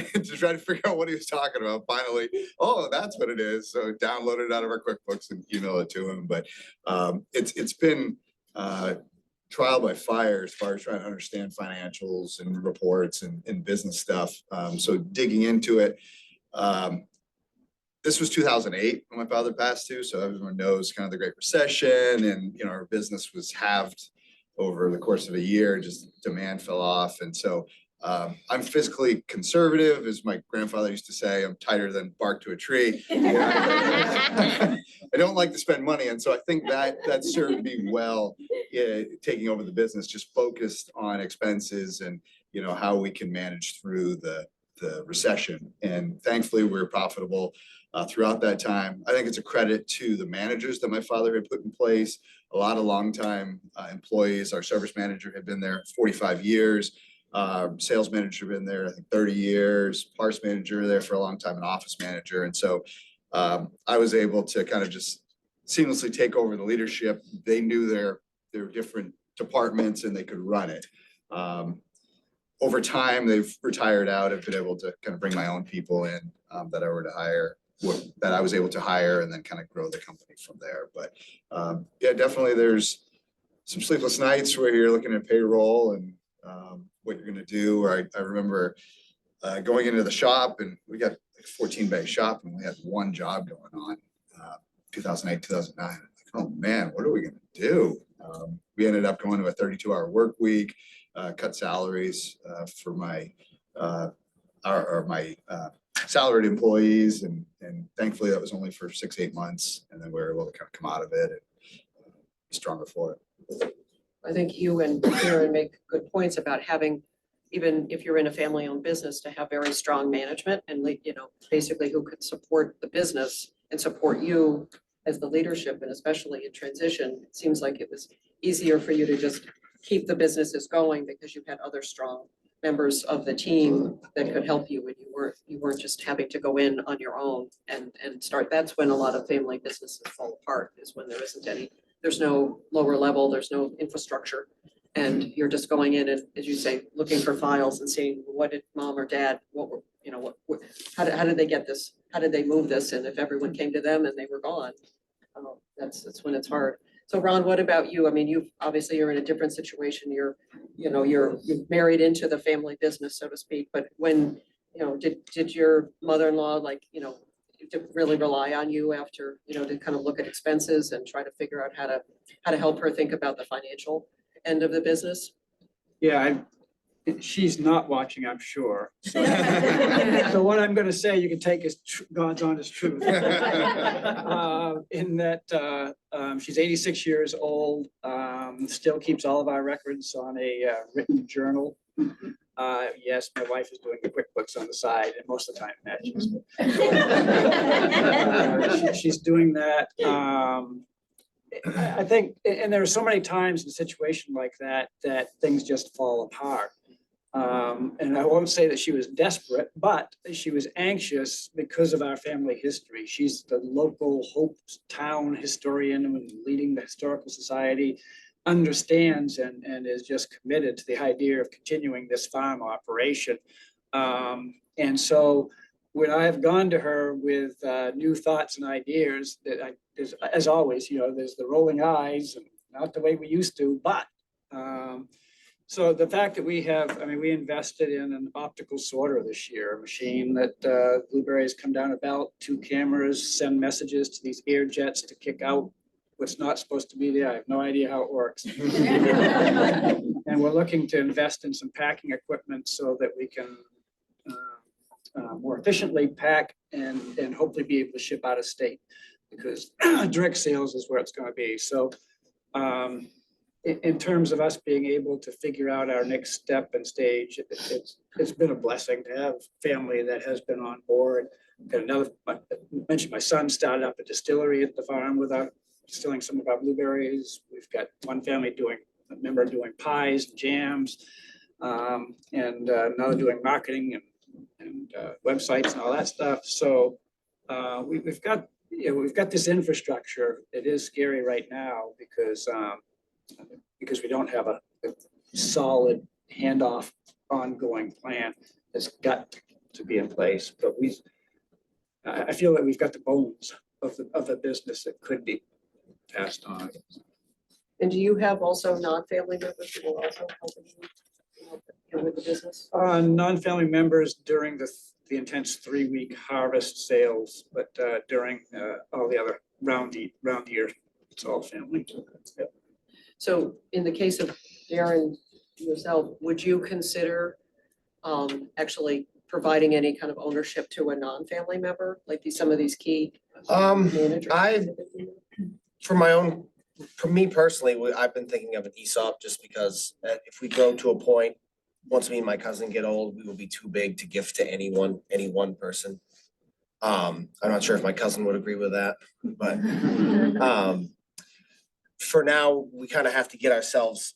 to try to figure out what he was talking about. Finally, oh, that's what it is. So download it out of our QuickBooks and email it to him. But it's been trial by fire as far as trying to understand financials and reports and business stuff. So digging into it. This was 2008 when my father passed too, so everyone knows kind of the Great Recession, and you know our business was halved over the course of a year. Just demand fell off, and so I'm fiscally conservative, as my grandfather used to say. I'm tighter than bark to a tree. I don't like to spend money, and so I think that served me well taking over the business. Just focused on expenses and you know how we can manage through the recession, and thankfully we were profitable throughout that time. I think it's a credit to the managers that my father had put in place. A lot of longtime employees. Our service manager had been there 45 years. Sales manager been there, I think 30 years. Parts manager there for a long time, an office manager. And so I was able to kind of just seamlessly take over the leadership. They knew their different departments and they could run it. Over time, they've retired out. I've been able to kind of bring my own people in that I was able to hire and then kind of grow the company from there. But yeah, definitely there's some sleepless nights where you're looking at payroll and what you're gonna do. Or I remember going into the shop, and we got a 14-bay shop and we had one job going on, 2008, 2009. Like, oh man, what are we gonna do? We ended up going to a 32-hour work week. Cut salaries for my salaried employees, and thankfully that was only for 6-8 months, and then we were able to kind of come out of it and be stronger for it. I think you and Karen make good points about having, even if you're in a family-owned business, to have very strong management and you know basically who could support the business and support you as the leadership, and especially in transition. It seems like it was easier for you to just keep the businesses going because you had other strong members of the team that could help you, and you weren't just having to go in on your own and start. That's when a lot of family businesses fall apart, is when there's no lower level, there's no infrastructure, and you're just going in and, as you say, looking for files and seeing what did mom or dad, how did they get this? How did they move this? And if everyone came to them and they were gone, that's when it's hard. So Ron, what about you? I mean, you're in a different situation. You're married into the family business, so to speak. But when, did your mother-in-law really rely on you after, to kind of look at expenses and try to figure out how to help her think about the financial end of the business? Yeah, she's not watching, I'm sure. So so what I'm gonna say, you can take as God's honest truth. In that she's 86 years old, still keeps all of our records on a written journal. Yes, my wife is doing the QuickBooks on the side, and most of the time matches. She's doing that. I think, and there are so many times in a situation like that things just fall apart. And I won't say that she was desperate, but she was anxious because of our family history. She's the local Hope Town historian and leading the historical society, understands and is just committed to the idea of continuing this farm operation. And so when I have gone to her with new thoughts and ideas, as always, there's the rolling eyes and not the way we used to, but so the fact that we invested in an optical sorter this year, a machine that blueberries come down a belt, 2 cameras, send messages to these air jets to kick out what's not supposed to be there. I have no idea how it works. And we're looking to invest in some packing equipment so that we can more efficiently pack and hopefully be able to ship out of state, because direct sales is where it's going to be. So in terms of us being able to figure out our next step and stage, it's been a blessing to have family that has been on board. I mentioned my son started up a distillery at the farm with distilling some of our blueberries. We've got one family a member doing pies and jams. And another doing marketing and websites and all that stuff. So we've got this infrastructure. It is scary right now because we don't have a solid handoff ongoing plan that's got to be in place. But I feel that we've got the bones of the business that could be passed on. And do you have also non-family members who will also help you with the business? Non-family members during the intense 3-week harvest sales, but during all the other round year, it's all family. Yep. So in the case of Darren, yourself, would you consider actually providing any kind of ownership to a non-family member, like some of these key managers? For me personally, I've been thinking of an ESOP just because if we grow to a point, once me and my cousin get old, we will be too big to gift to any one person. I'm not sure if my cousin would agree with that, but for now, we kind of have to get ourselves,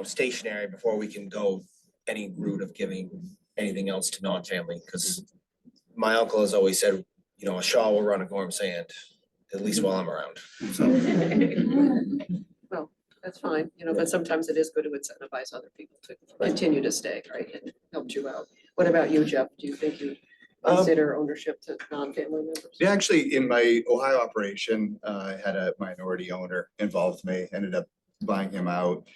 stationary before we can go any route of giving anything else to non-family. Because my uncle has always said, a Shaw will run a Gorham Sand, at least while I'm around. So. Well, that's fine, but sometimes it is good to incentivize other people to continue to stay, right, and help you out. What about you, Jeff? Do you think you consider ownership to non-family members? Yeah, actually, in my Ohio operation, I had a minority owner involved me, ended up buying him out.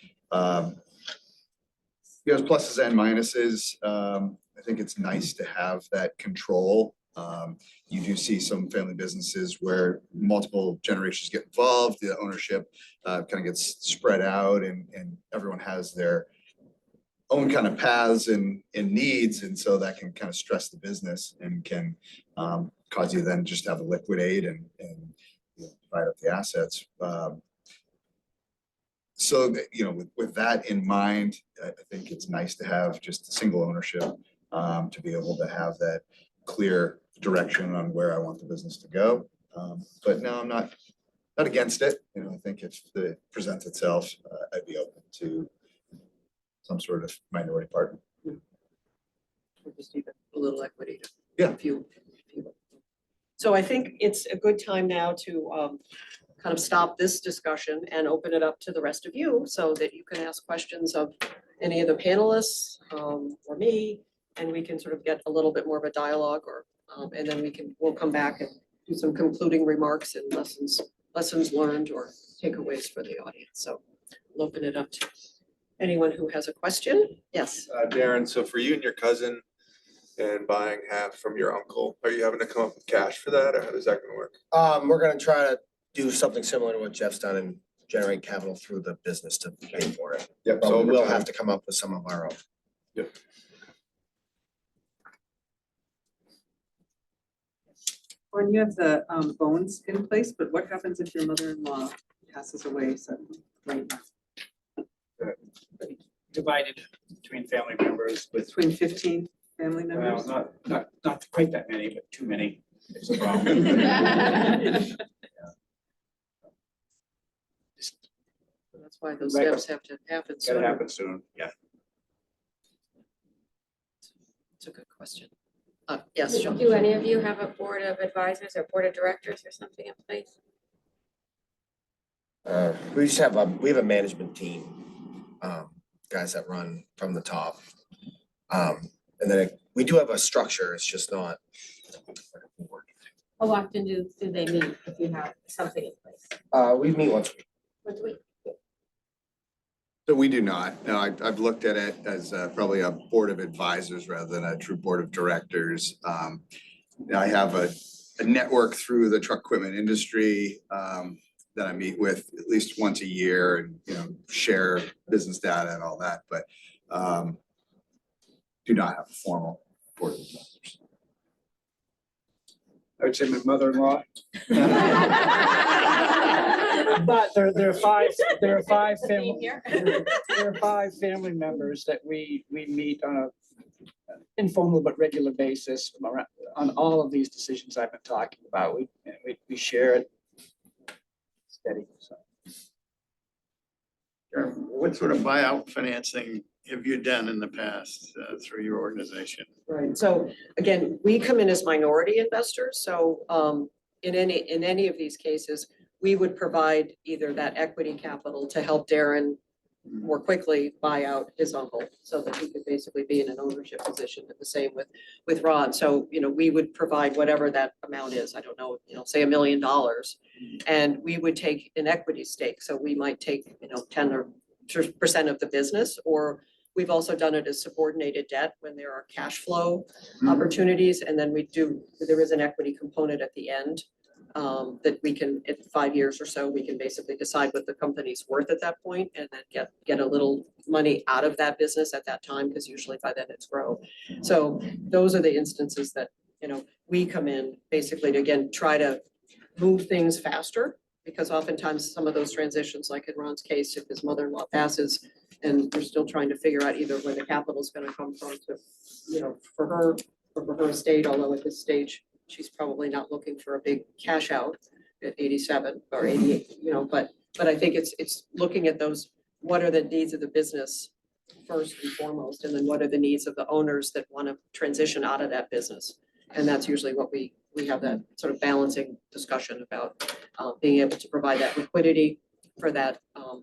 There's pluses and minuses. I think it's nice to have that control. You do see some family businesses where multiple generations get involved, the ownership kind of gets spread out and everyone has their own kind of paths and needs. And so that can kind of stress the business and can cause you then just to have to liquidate and divide up the assets. So, with that in mind, I think it's nice to have just a single ownership to be able to have that clear direction on where I want the business to go. But no, I'm not against it. I think if it presents itself, I'd be open to some sort of minority partner. Or just even a little equity. Yeah. If you. So I think it's a good time now to kind of stop this discussion and open it up to the rest of you so that you can ask questions of any of the panelists or me, and we can sort of get a little bit more of a dialogue and then we'll come back and do some concluding remarks and lessons learned or takeaways for the audience. So we'll open it up to anyone who has a question. Yes. Darren, so for you and your cousin and buying half from your uncle, are you having to come up with cash for that, or how is that gonna work? We're gonna try to do something similar to what Jeff's done and generate capital through the business to pay for it. Yep. But So we will over time- have to come up with some of our own. Yep. When you have the bones in place, but what happens if your mother-in-law passes away suddenly, right now? Divided between family members with, Between 15 family well, members? not quite that many, but too many. It's a problem. So that's why those Right. steps have to happen It's gotta sooner. happen soon, yeah. It's a good question. Yes, Sean. Do any of you have a board of advisors or board of directors or something in place? We have a management team, guys that run from the top. And then we do have a structure, it's just not. How often do they meet if you have something in place? We meet once a week. Once a week? So we do not. No, I've looked at it as probably a board of advisors rather than a true board of directors. I have a network through the truck equipment industry that I meet with at least once a year and, share business data and all that, but do not have a formal board of advisors. I would say my mother-in-law. But there are five family members that we meet on a informal but regular basis on all of these decisions I've been talking about. We share it. steady, so. What sort of buyout financing have you done in the past through your organization? Right, so again, we come in as minority investors, so in any of these cases, we would provide either that equity capital to help Darren more quickly buy out his uncle, so that he could basically be in an ownership position, and the same with Rod. So, we would provide whatever that amount is, I don't know, say $1 million. And we would take an equity stake, so we might take, 10% of the business, or we've also done it as subordinated debt when there are cash flow opportunities, and then there is an equity component at the end. That we can, in 5 years or so, we can basically decide what the company's worth at that point, and then get a little money out of that business at that time, because usually by then it's grown. So those are the instances that, we come in basically to, again, try to move things faster, because oftentimes some of those transitions, like in Ron's case, if his mother-in-law passes and we're still trying to figure out either where the capital is going to come from to, for her estate, although at this stage, she's probably not looking for a big cash out at 87 or 88, but I think it's looking at those, what are the needs of the business first and foremost, and then what are the needs of the owners that want to transition out of that business. And that's usually what we have, that sort of balancing discussion about being able to provide that liquidity for that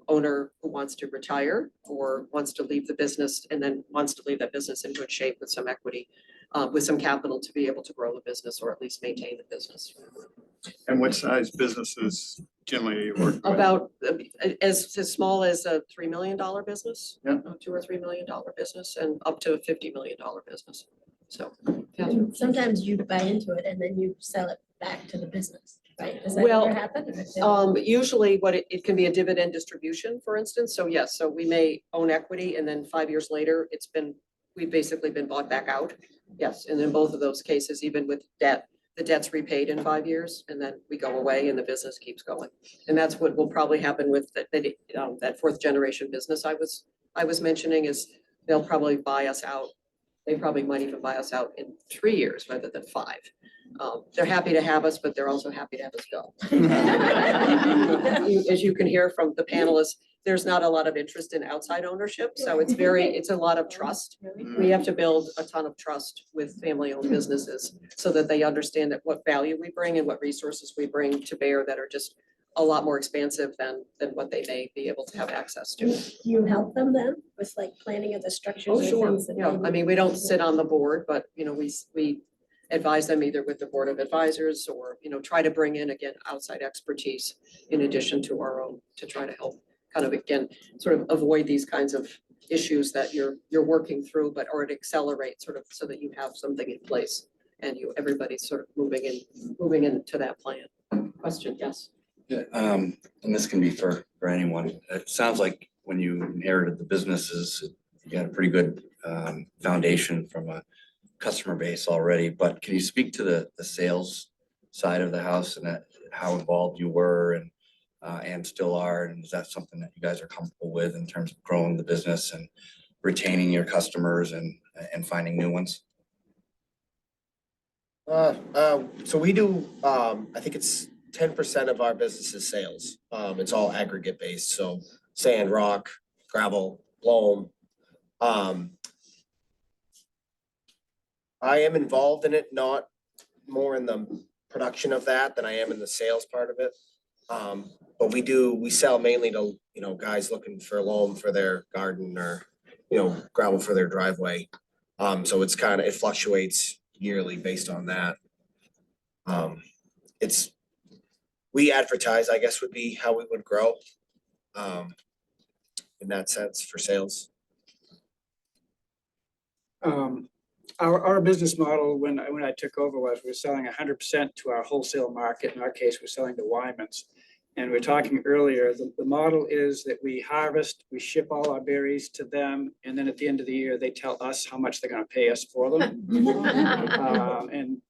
owner who wants to retire or wants to leave the business, and then wants to leave that business in good shape with some equity, with some capital to be able to grow the business or at least maintain the business. And what size businesses generally you work with? About as small as a $3 million business, Yeah. $2 or $3 million business, and up to a $50 million business. So, yeah. And sometimes you buy into it and then you sell it back to the business, right? Does that Well, ever happen? Usually what it can be a dividend distribution, for instance. So yes, so we may own equity, and then 5 years later, we've basically been bought back out. Yes, and in both of those cases, even with debt, the debt's repaid in 5 years, and then we go away and the business keeps going. And that's what will probably happen with that fourth generation business I was mentioning, is they'll probably buy us out. They probably might even buy us out in 3 years rather than 5. They're happy to have us, but they're also happy to have us go. As you can hear from the panelists, there's not a lot of interest in outside ownership, so it's a lot of trust. We have to build a ton of trust with family-owned businesses so that they understand that what value we bring and what resources we bring to bear that are just a lot more expansive than what they may be able to have access to. Do you help them then with like planning of the structures? Oh, or sure. things that Yeah, they I mean, we don't sit on the board, but, we advise them either with the board of advisors or, try to bring in, again, outside expertise in addition to our own, to try to help kind of, again, sort of avoid these kinds of issues that you're working through, or to accelerate sort of so that you have something in place and everybody's sort of moving into that plan. Question, yes? Yeah, and this can be for anyone. It sounds like when you inherited the businesses, you had a pretty good foundation from a customer base already, but can you speak to the sales side of the house and how involved you were and still are? And is that something that you guys are comfortable with in terms of growing the business and retaining your customers and finding new ones? So we do, I think it's 10% of our business is sales. It's all aggregate based, so sand, rock, gravel, loam. I am involved in it, not more in the production of that than I am in the sales part of it. But we sell mainly to, guys looking for loam for their garden or, gravel for their driveway. So it fluctuates yearly based on that. We advertise, I guess, would be how we would grow in that sense for sales. Our business model when I took over was we're selling 100% to our wholesale market. In our case, we're selling to Wyman's. And we were talking earlier, the model is that we harvest, we ship all our berries to them, and then at the end of the year, they tell us how much they're going to pay us for them. And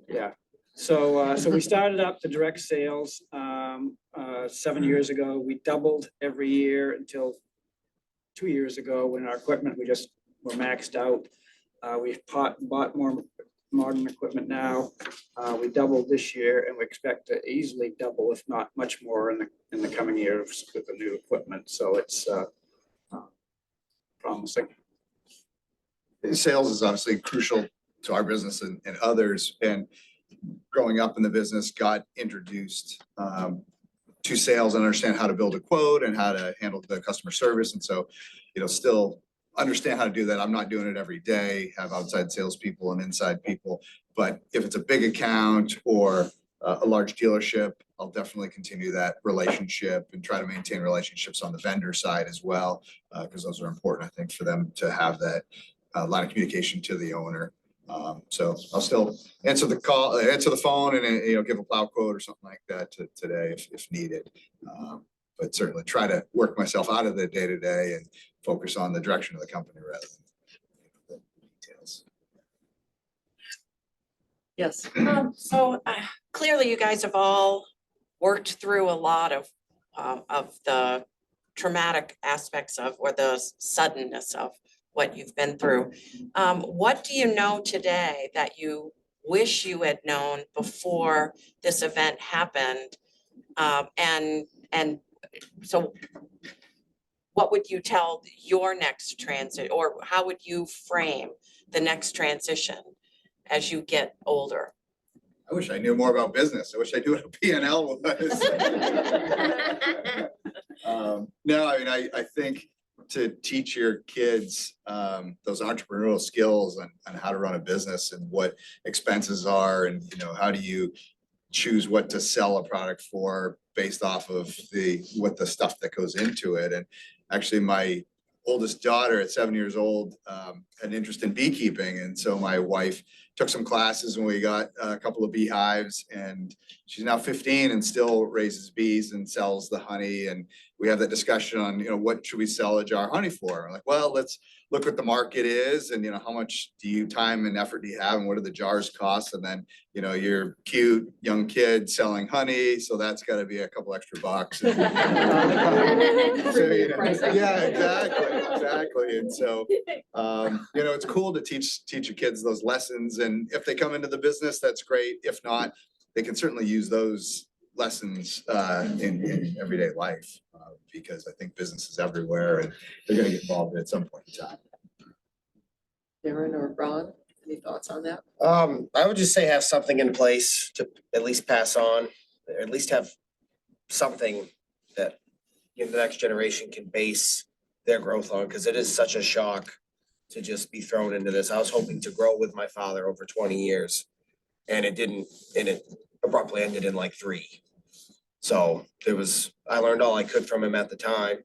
yeah, so we started up the direct sales 7 years ago. We doubled every year until 2 years ago when our equipment, we just were maxed out. We've bought more modern equipment now. We doubled this year and we expect to easily double, if not much more in the coming years with the new equipment. So it's promising. Sales is obviously crucial to our business and others. And growing up in the business, got introduced to sales and understand how to build a quote and how to handle the customer service. And so, still understand how to do that. I'm not doing it every day, have outside salespeople and inside people. But if it's a big account or a large dealership, I'll definitely continue that relationship and try to maintain relationships on the vendor side as well, because those are important, I think, for them to have that line of communication to the owner. So I'll still answer the call, answer the phone and, give a plow quote or something like that today if needed. But certainly try to work myself out of the day-to-day and focus on the direction of the company rather than the details. Yes. So clearly you guys have all worked through a lot of the traumatic aspects of, or the suddenness of what you've been through. What do you know today that you wish you had known before this event happened? And so what would you tell your next transit, or how would you frame the next transition as you get older? I wish I knew more about business. I wish I knew what a P&L was. No, I mean, I think to teach your kids those entrepreneurial skills and how to run a business and what expenses are and, how do you choose what to sell a product for based off of what the stuff that goes into it. And actually my oldest daughter at 7 years old had an interest in beekeeping. And so my wife took some classes when we got a couple of beehives, and she's now 15 and still raises bees and sells the honey. And we have that discussion on, what should we sell a jar of honey for? I'm like, well, let's look what the market is and, how much time and effort do you have and what do the jars cost? And then, you're cute young kid selling honey. So that's got to be a couple extra bucks. So, yeah, exactly. And so, it's cool to teach your kids those lessons. And if they come into the business, that's great. If not, they can certainly use those lessons in everyday life, because I think business is everywhere and they're going to get involved at some point in time. Darren or Ron, any thoughts on that? I would just say have something in place to at least pass on, or at least have something that the next generation can base their growth on, because it is such a shock to just be thrown into this. I was hoping to grow with my father over 20 years and it didn't, and it abruptly ended in like 3. So I learned all I could from him at the time.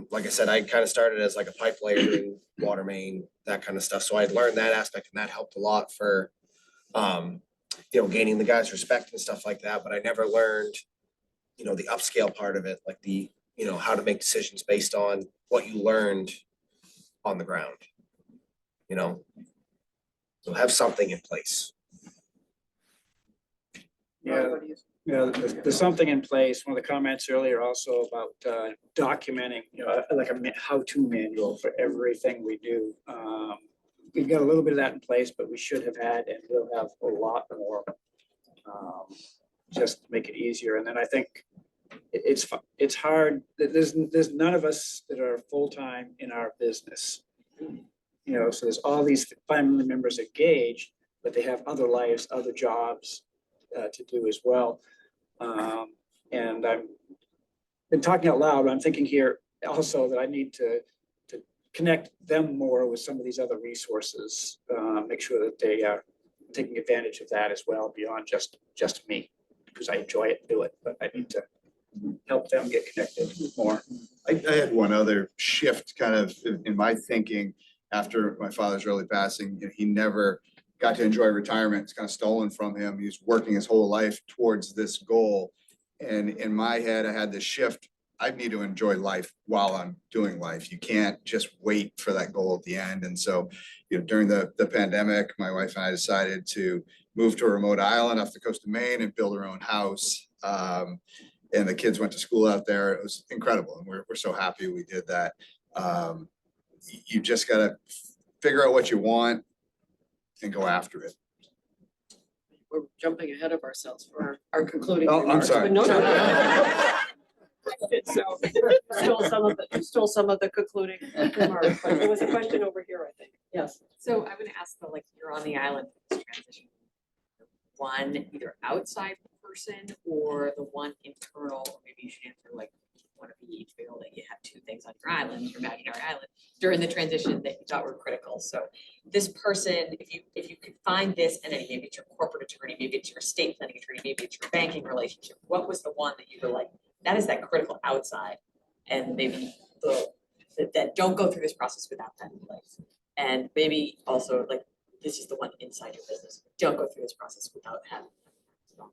Like I said, I kind of started as like a pipe layer doing water main, that kind of stuff. So I learned that aspect and that helped a lot for, gaining the guys' respect and stuff like that. But I never learned, the upscale part of it, like how to make decisions based on what you learned on the ground, so have something in place. Yeah, there's something in place. One of the comments earlier also about documenting, like a how-to manual for everything we do. We've got a little bit of that in place, but we should have had and will have a lot more, just to make it easier. And then I think it's hard. There's none of us that are full-time in our business. So there's all these family members engaged, but they have other lives, other jobs to do as well. And I've been talking out loud, but I'm thinking here also that I need to connect them more with some of these other resources, make sure that they are taking advantage of that as well, beyond just me, because I enjoy it and do it, but I need to help them get connected more. I had one other shift kind of in my thinking after my father's early passing. He never got to enjoy retirement. It's kind of stolen from him. He was working his whole life towards this goal. And in my head, I had this shift. I need to enjoy life while I'm doing life. You can't just wait for that goal at the end. And so, during the pandemic, my wife and I decided to move to a remote island off the coast of Maine and build our own house. And the kids went to school out there. It was incredible. And we're so happy we did that. You just got to figure out what you want and go after it. we're jumping ahead of ourselves for our concluding Oh, I'm remarks. sorry. But no, no, no. So, stole some of the concluding remarks, but there was a question over here, I think. Yes. So I'm gonna ask the, like, you're on the island for this transition. One either outside person or the one internal, or maybe you should answer like one of each, feel that you have two things on your island, your imaginary island, during the transition that you thought were critical. So this person, if you could find this entity, maybe it's your corporate attorney, maybe it's your estate planning attorney, maybe it's your banking relationship, what was the one that you were like, that is that critical outside? And maybe that don't go through this process without that in place. And maybe also like, this is the one inside your business, don't go through this process without having a strong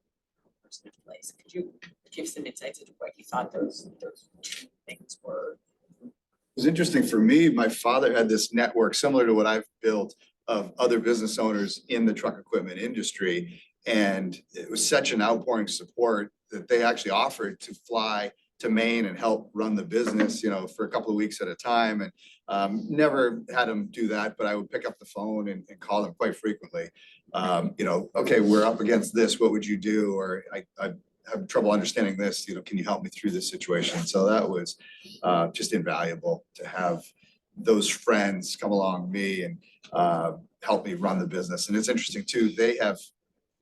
person in place. Could you give some insights into what you thought those two things were? It was interesting for me, my father had this network similar to what I've built of other business owners in the truck equipment industry. And it was such an outpouring support that they actually offered to fly to Maine and help run the business, you know, for a couple of weeks at a time. And never had them do that, but I would pick up the phone and call them quite frequently. You know, okay, we're up against this, what would you do? Or I have trouble understanding this, you know, can you help me through this situation? So that was just invaluable to have those friends come along me and help me run the business. And it's interesting too, they have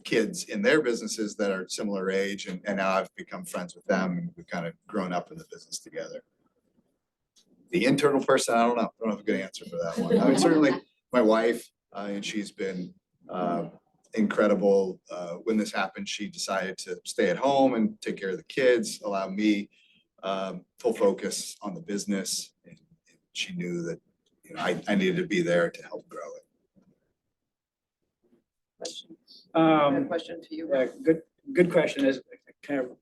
kids in their businesses that are similar age, and now I've become friends with them and we've kind of grown up in the business together. The internal person, I don't know. I don't have a good answer for that one. I mean, certainly my wife, and she's been incredible. When this happened, she decided to stay at home and take care of the kids, allow me full focus on the business. And she knew that, you know, I needed to be there to help grow it. Question. I have a Um, question to you. yeah, good question. As I kind of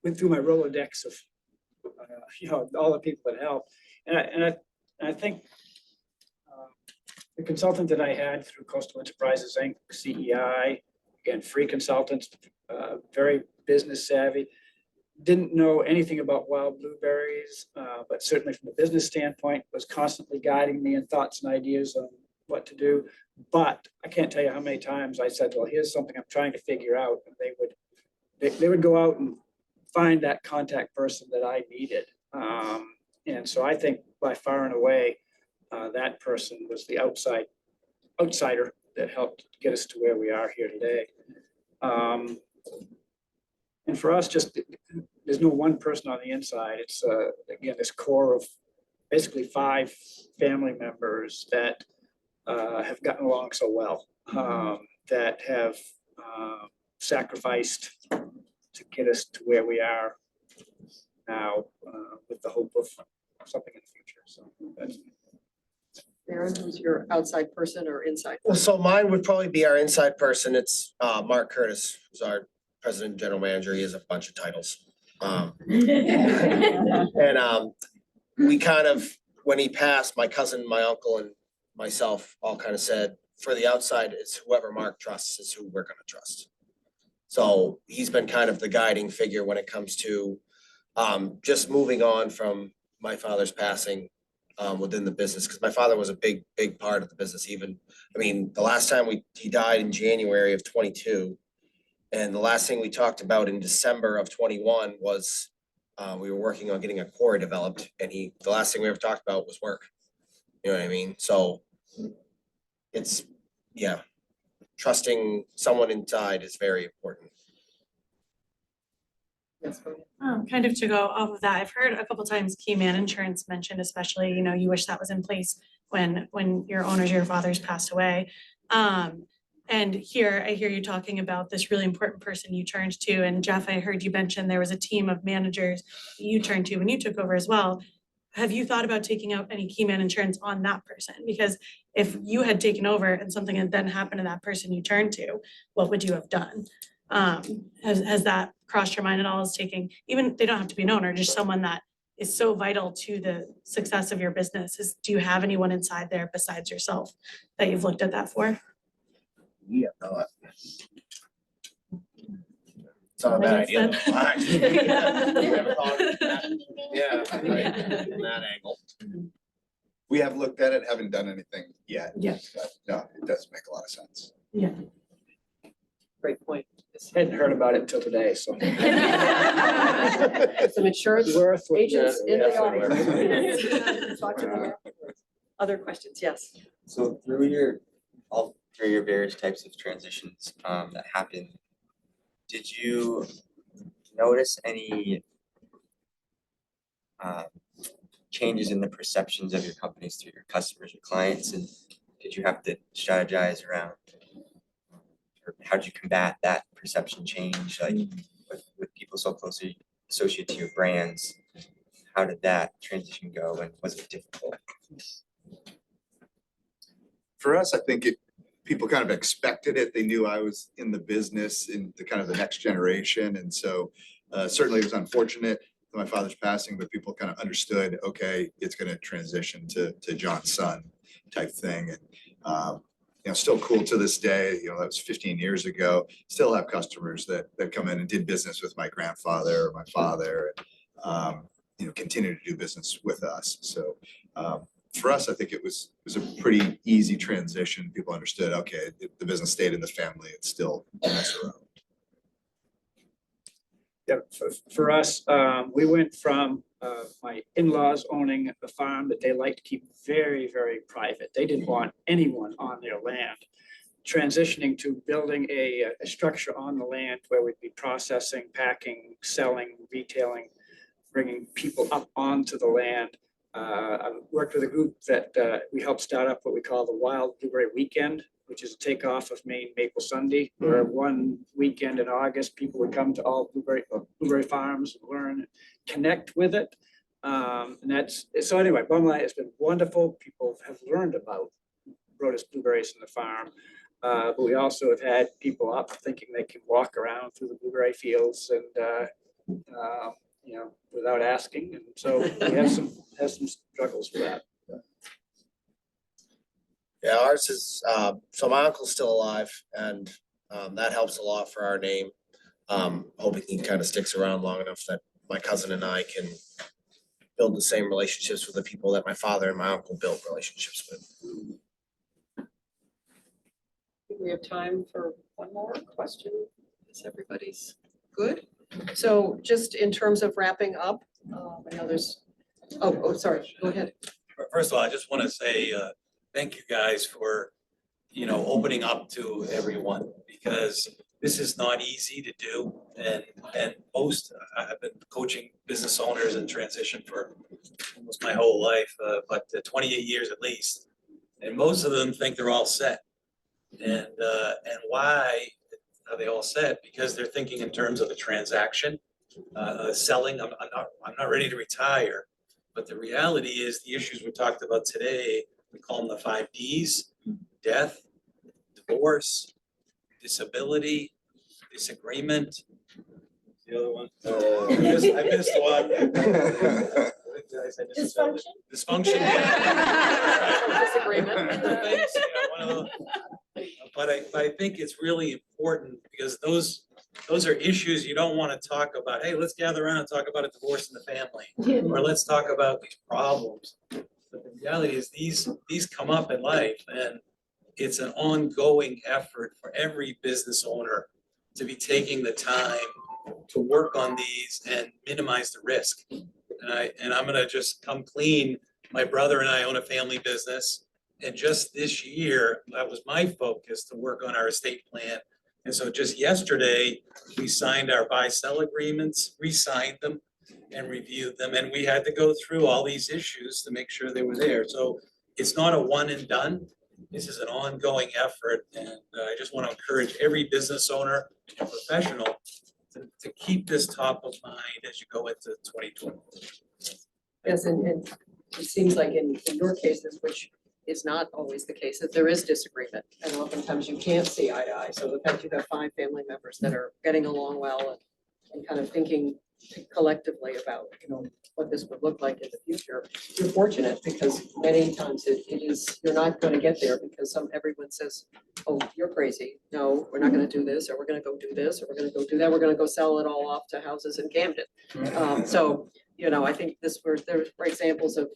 went through my Rolodex of, you know, all the people that help. And I think the consultant that I had through Coastal Enterprises Inc., CEI, again, free consultants, very business savvy, didn't know anything about wild blueberries, but certainly from a business standpoint, was constantly guiding me in thoughts and ideas on what to do. But I can't tell you how many times I said, well, here's something I'm trying to figure out. And they would go out and find that contact person that I needed. And so I think by far and away, that person was the outsider that helped get us to where we are here today. And for us, just there's no one person on the inside. It's again, this core of basically 5 family members that have gotten along so well, that have sacrificed to get us to where we are now, with the hope of something in the future. So that's. Aaron, who's your outside person or inside? Well, so mine would probably be our inside person. It's Mark Curtis, who's our president and general manager. He has a bunch of titles. And we kind of, when he passed, my cousin, my uncle, and myself all kind of said, for the outside, it's whoever Mark trusts is who we're going to trust. So he's been kind of the guiding figure when it comes to just moving on from my father's passing within the business, because my father was a big part of the business. Even, I mean, the last time he died in January of 22, and the last thing we talked about in December of 21 was we were working on getting a quarry developed, and the last thing we ever talked about was work. You know what I mean? So it's, yeah, trusting someone inside is very important. Yes, go ahead. Kind of to go off of that, I've heard a couple times key man insurance mentioned, especially, you know, you wish that was in place when your owners, your fathers passed away. And here I hear you talking about this really important person you turned to. And Jeff, I heard you mention there was a team of managers that you turned to when you took over as well. Have you thought about taking out any key man insurance on that person? Because if you had taken over and something had then happened to that person you turned to, what would you have done? Has that crossed your mind at all, as taking, even, they don't have to be an owner, just someone that is so vital to the success of your business? Do you have anyone inside there besides yourself that you've looked at that for? Yeah, no, it's not a bad idea. Never thought of that. Yeah, right, from that angle. We have looked at it, haven't done anything yet. Yeah. But no, it does make a lot of sense. Yeah. Great point. Hadn't heard about it until today, so. Some insurance Worth looking at agents it, in the yeah. audience. Talk to them afterwards. Other questions? Yes. So all through your various types of transitions that happened, did you notice any changes in the perceptions of your companies through your customers or clients, and did you have to strategize around, or how did you combat that perception change, like with people so closely associated to your brands? How did that transition go, and was it difficult? For us, I think people kind of expected it. They knew I was in the business in the kind of the next generation. And so certainly it was unfortunate my father's passing, but people kind of understood, okay, it's going to transition to John's son type thing. And still cool to this day. That was 15 years ago. Still have customers that come in and did business with my grandfather or my father, and continue to do business with us. So for us, I think it was a pretty easy transition. People understood, okay, the business stayed in the family. It's still around. Yeah, for us, we went from my in-laws owning a farm that they like to keep very, very private. They didn't want anyone on their land. Transitioning to building a structure on the land where we'd be processing, packing, selling, retailing, bringing people up onto the land. I worked with a group that we helped start up what we call the Wild Blueberry Weekend, which is a takeoff of Maine Maple Sunday, where one weekend in August, people would come to all blueberry farms and learn, and connect with it. So anyway, bottom line, it's been wonderful. People have learned about Rhoda's blueberries in the farm. But we also have had people up thinking they can walk around through the blueberry fields and, without asking. And so we have some struggles with that. Yeah, ours is, so my uncle's still alive, and that helps a lot for our name. Hoping he kind of sticks around long enough that my cousin and I can build the same relationships with the people that my father and my uncle built relationships with. We have time for one more question. Is everybody's good? So just in terms of wrapping up, I know there's, sorry, go ahead. First of all, I just want to say thank you guys for, opening up to everyone, because this is not easy to do. And I've been coaching business owners in transition for almost my whole life, but 28 years at least. And most of them think they're all set. And why are they all set? Because they're thinking in terms of a transaction, selling. I'm not ready to retire. But the reality is the issues we talked about today, we call them the 5 Ds: death, divorce, disability, disagreement. The other one, I missed one. Dysfunction? Dysfunction. Disagreement. But I think it's really important, because those are issues you don't want to talk about. Hey, let's gather around and talk about a divorce in the family, or let's talk about these problems. But the reality is these come up in life, and it's an ongoing effort for every business owner to be taking the time to work on these and minimize the risk. And I'm gonna just come clean. My brother and I own a family business, and just this year, that was my focus, to work on our estate plan. And so just yesterday, we signed our buy-sell agreements, re-signed them and reviewed them. And we had to go through all these issues to make sure they were there. So it's not a one and done. This is an ongoing effort. And I just want to encourage every business owner and professional to keep this top of mind as you go into 2020. Yes, and it seems like in your cases, which is not always the case, that there is disagreement, and oftentimes you can't see eye to eye. So the fact you have 5 family members that are getting along well and kind of thinking collectively about, what this would look like in the future, you're fortunate, because many times it is, you're not going to get there because everyone says, oh, you're crazy. No, we're not going to do this, or we're going to go do this, or we're going to go do that. We're going to go sell it all off to houses in Camden. So, I think there were examples of,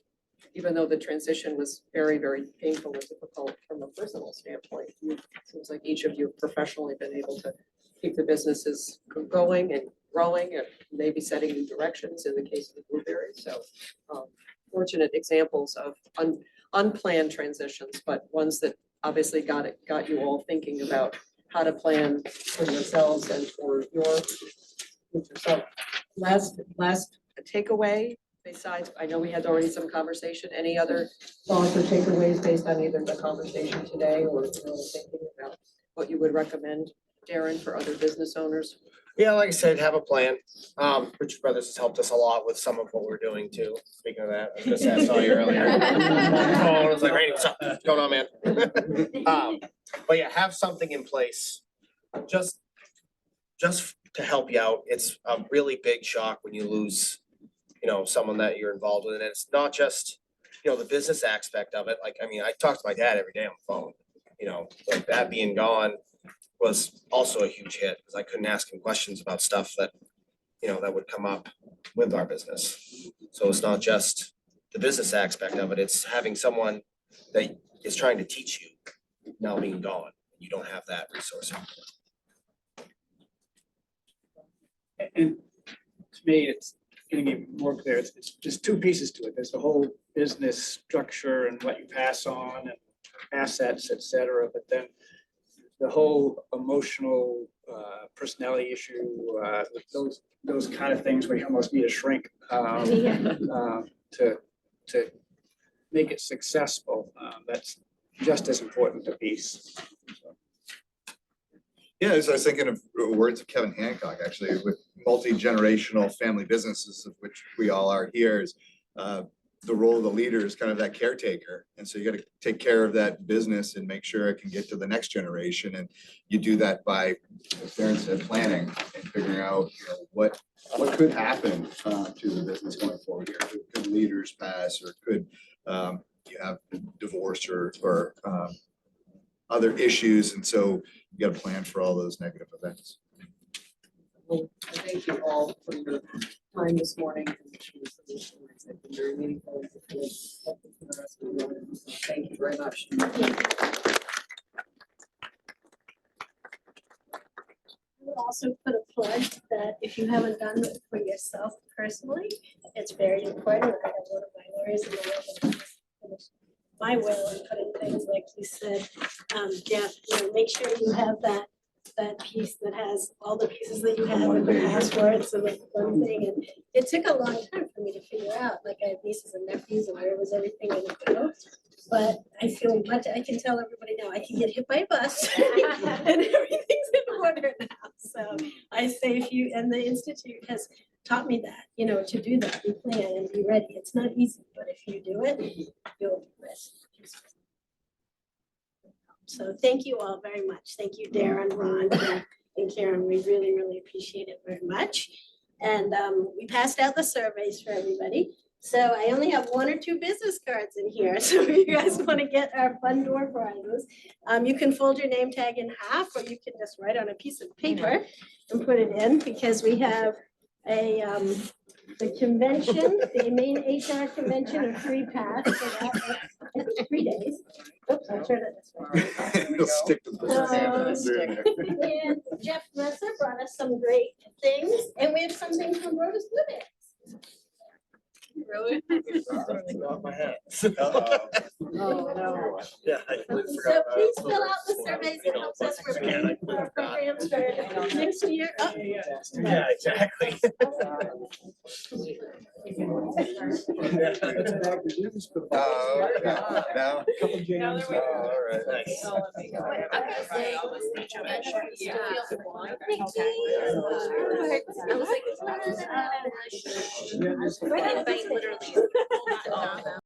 even though the transition was very, very painful and difficult from a personal standpoint, it seems like like each of you have professionally been able to keep the businesses going and growing and maybe setting new directions in the case of the blueberry. So fortunate examples of unplanned transitions, but ones that obviously got you all thinking about how to plan for yourselves and for your future. So last takeaway, besides, I know we had already some conversation, any other thoughts or takeaways based on either the conversation today or thinking about what you would recommend, Darren, for other business owners? Yeah, like I said, have a plan. Richard Brothers has helped us a lot with some of what we're doing too. Speaking of that, I just saw you earlier. I was like, Randy, what's up? What's going on, man? But yeah, have something in place. Just to help you out. It's a really big shock when you lose, someone that you're involved with. And it's not just, the business aspect of it. Like, I mean, I talk to my dad every day on the phone, like that being gone was also a huge hit because I couldn't ask him questions about stuff that, that would come up with our business. So it's not just the business aspect of it, it's having someone that is trying to teach you now being gone. You don't have that resource. And to me, it's getting even more clear. It's just two pieces to it. There's the whole business structure and what you pass on and assets, et cetera. But then the whole emotional personality issue, those kind of things where you almost need a shrink to make it successful. That's just as important a piece. Yeah, so I was thinking of words of Kevin Hancock, actually, with multi-generational family businesses, of which we all are here, is the role of the leader is kind of that caretaker. And so you got to take care of that business and make sure it can get to the next generation. And you do that by, as Darren said, planning and figuring out what could happen to the business going forward here. Could leaders pass, or could you have divorce or other issues? And so you got to plan for all those negative events. Well, I thank you all for your time this morning. It's been very meaningful. Thank you very much. I would also put a plug that if you haven't done it for yourself personally, it's very important. I have one of my lawyers in the world my will and putting things like you said, Jeff, make sure you have that piece that has all the pieces that you have and the passwords and the one thing. And it took a long time for me to figure out, like I have nieces and nephews and where was everything in the go. But I feel I can tell everybody now, I can get hit by a bus and everything's in order now. So I say and the Institute has taught me that, to do that, you plan and be ready. It's not easy, but if you do it, you'll be ready. So thank you all very much. Thank you, Darren, Ron, and Karen. We really, really appreciate it very much. And we passed out the surveys for everybody. So I only have 1 or 2 business cards in here. So if you guys want to get our fun door prizes, you can fold your name tag in half, or you can just write on a piece of paper and put it in, because we have the convention, the main HR convention of free pass for that, 3 days. Oops, I'll turn it this way. It'll stick to the And Jeff Messer brought us some great things, and we have something from Rose Blueberry. Really? Off my hat. Oh, no. Yeah. So please fill out the surveys. It helps us prepare our programs for next year. Oh. Yeah, exactly. Now, Couple jams. All right, nice. Thank you.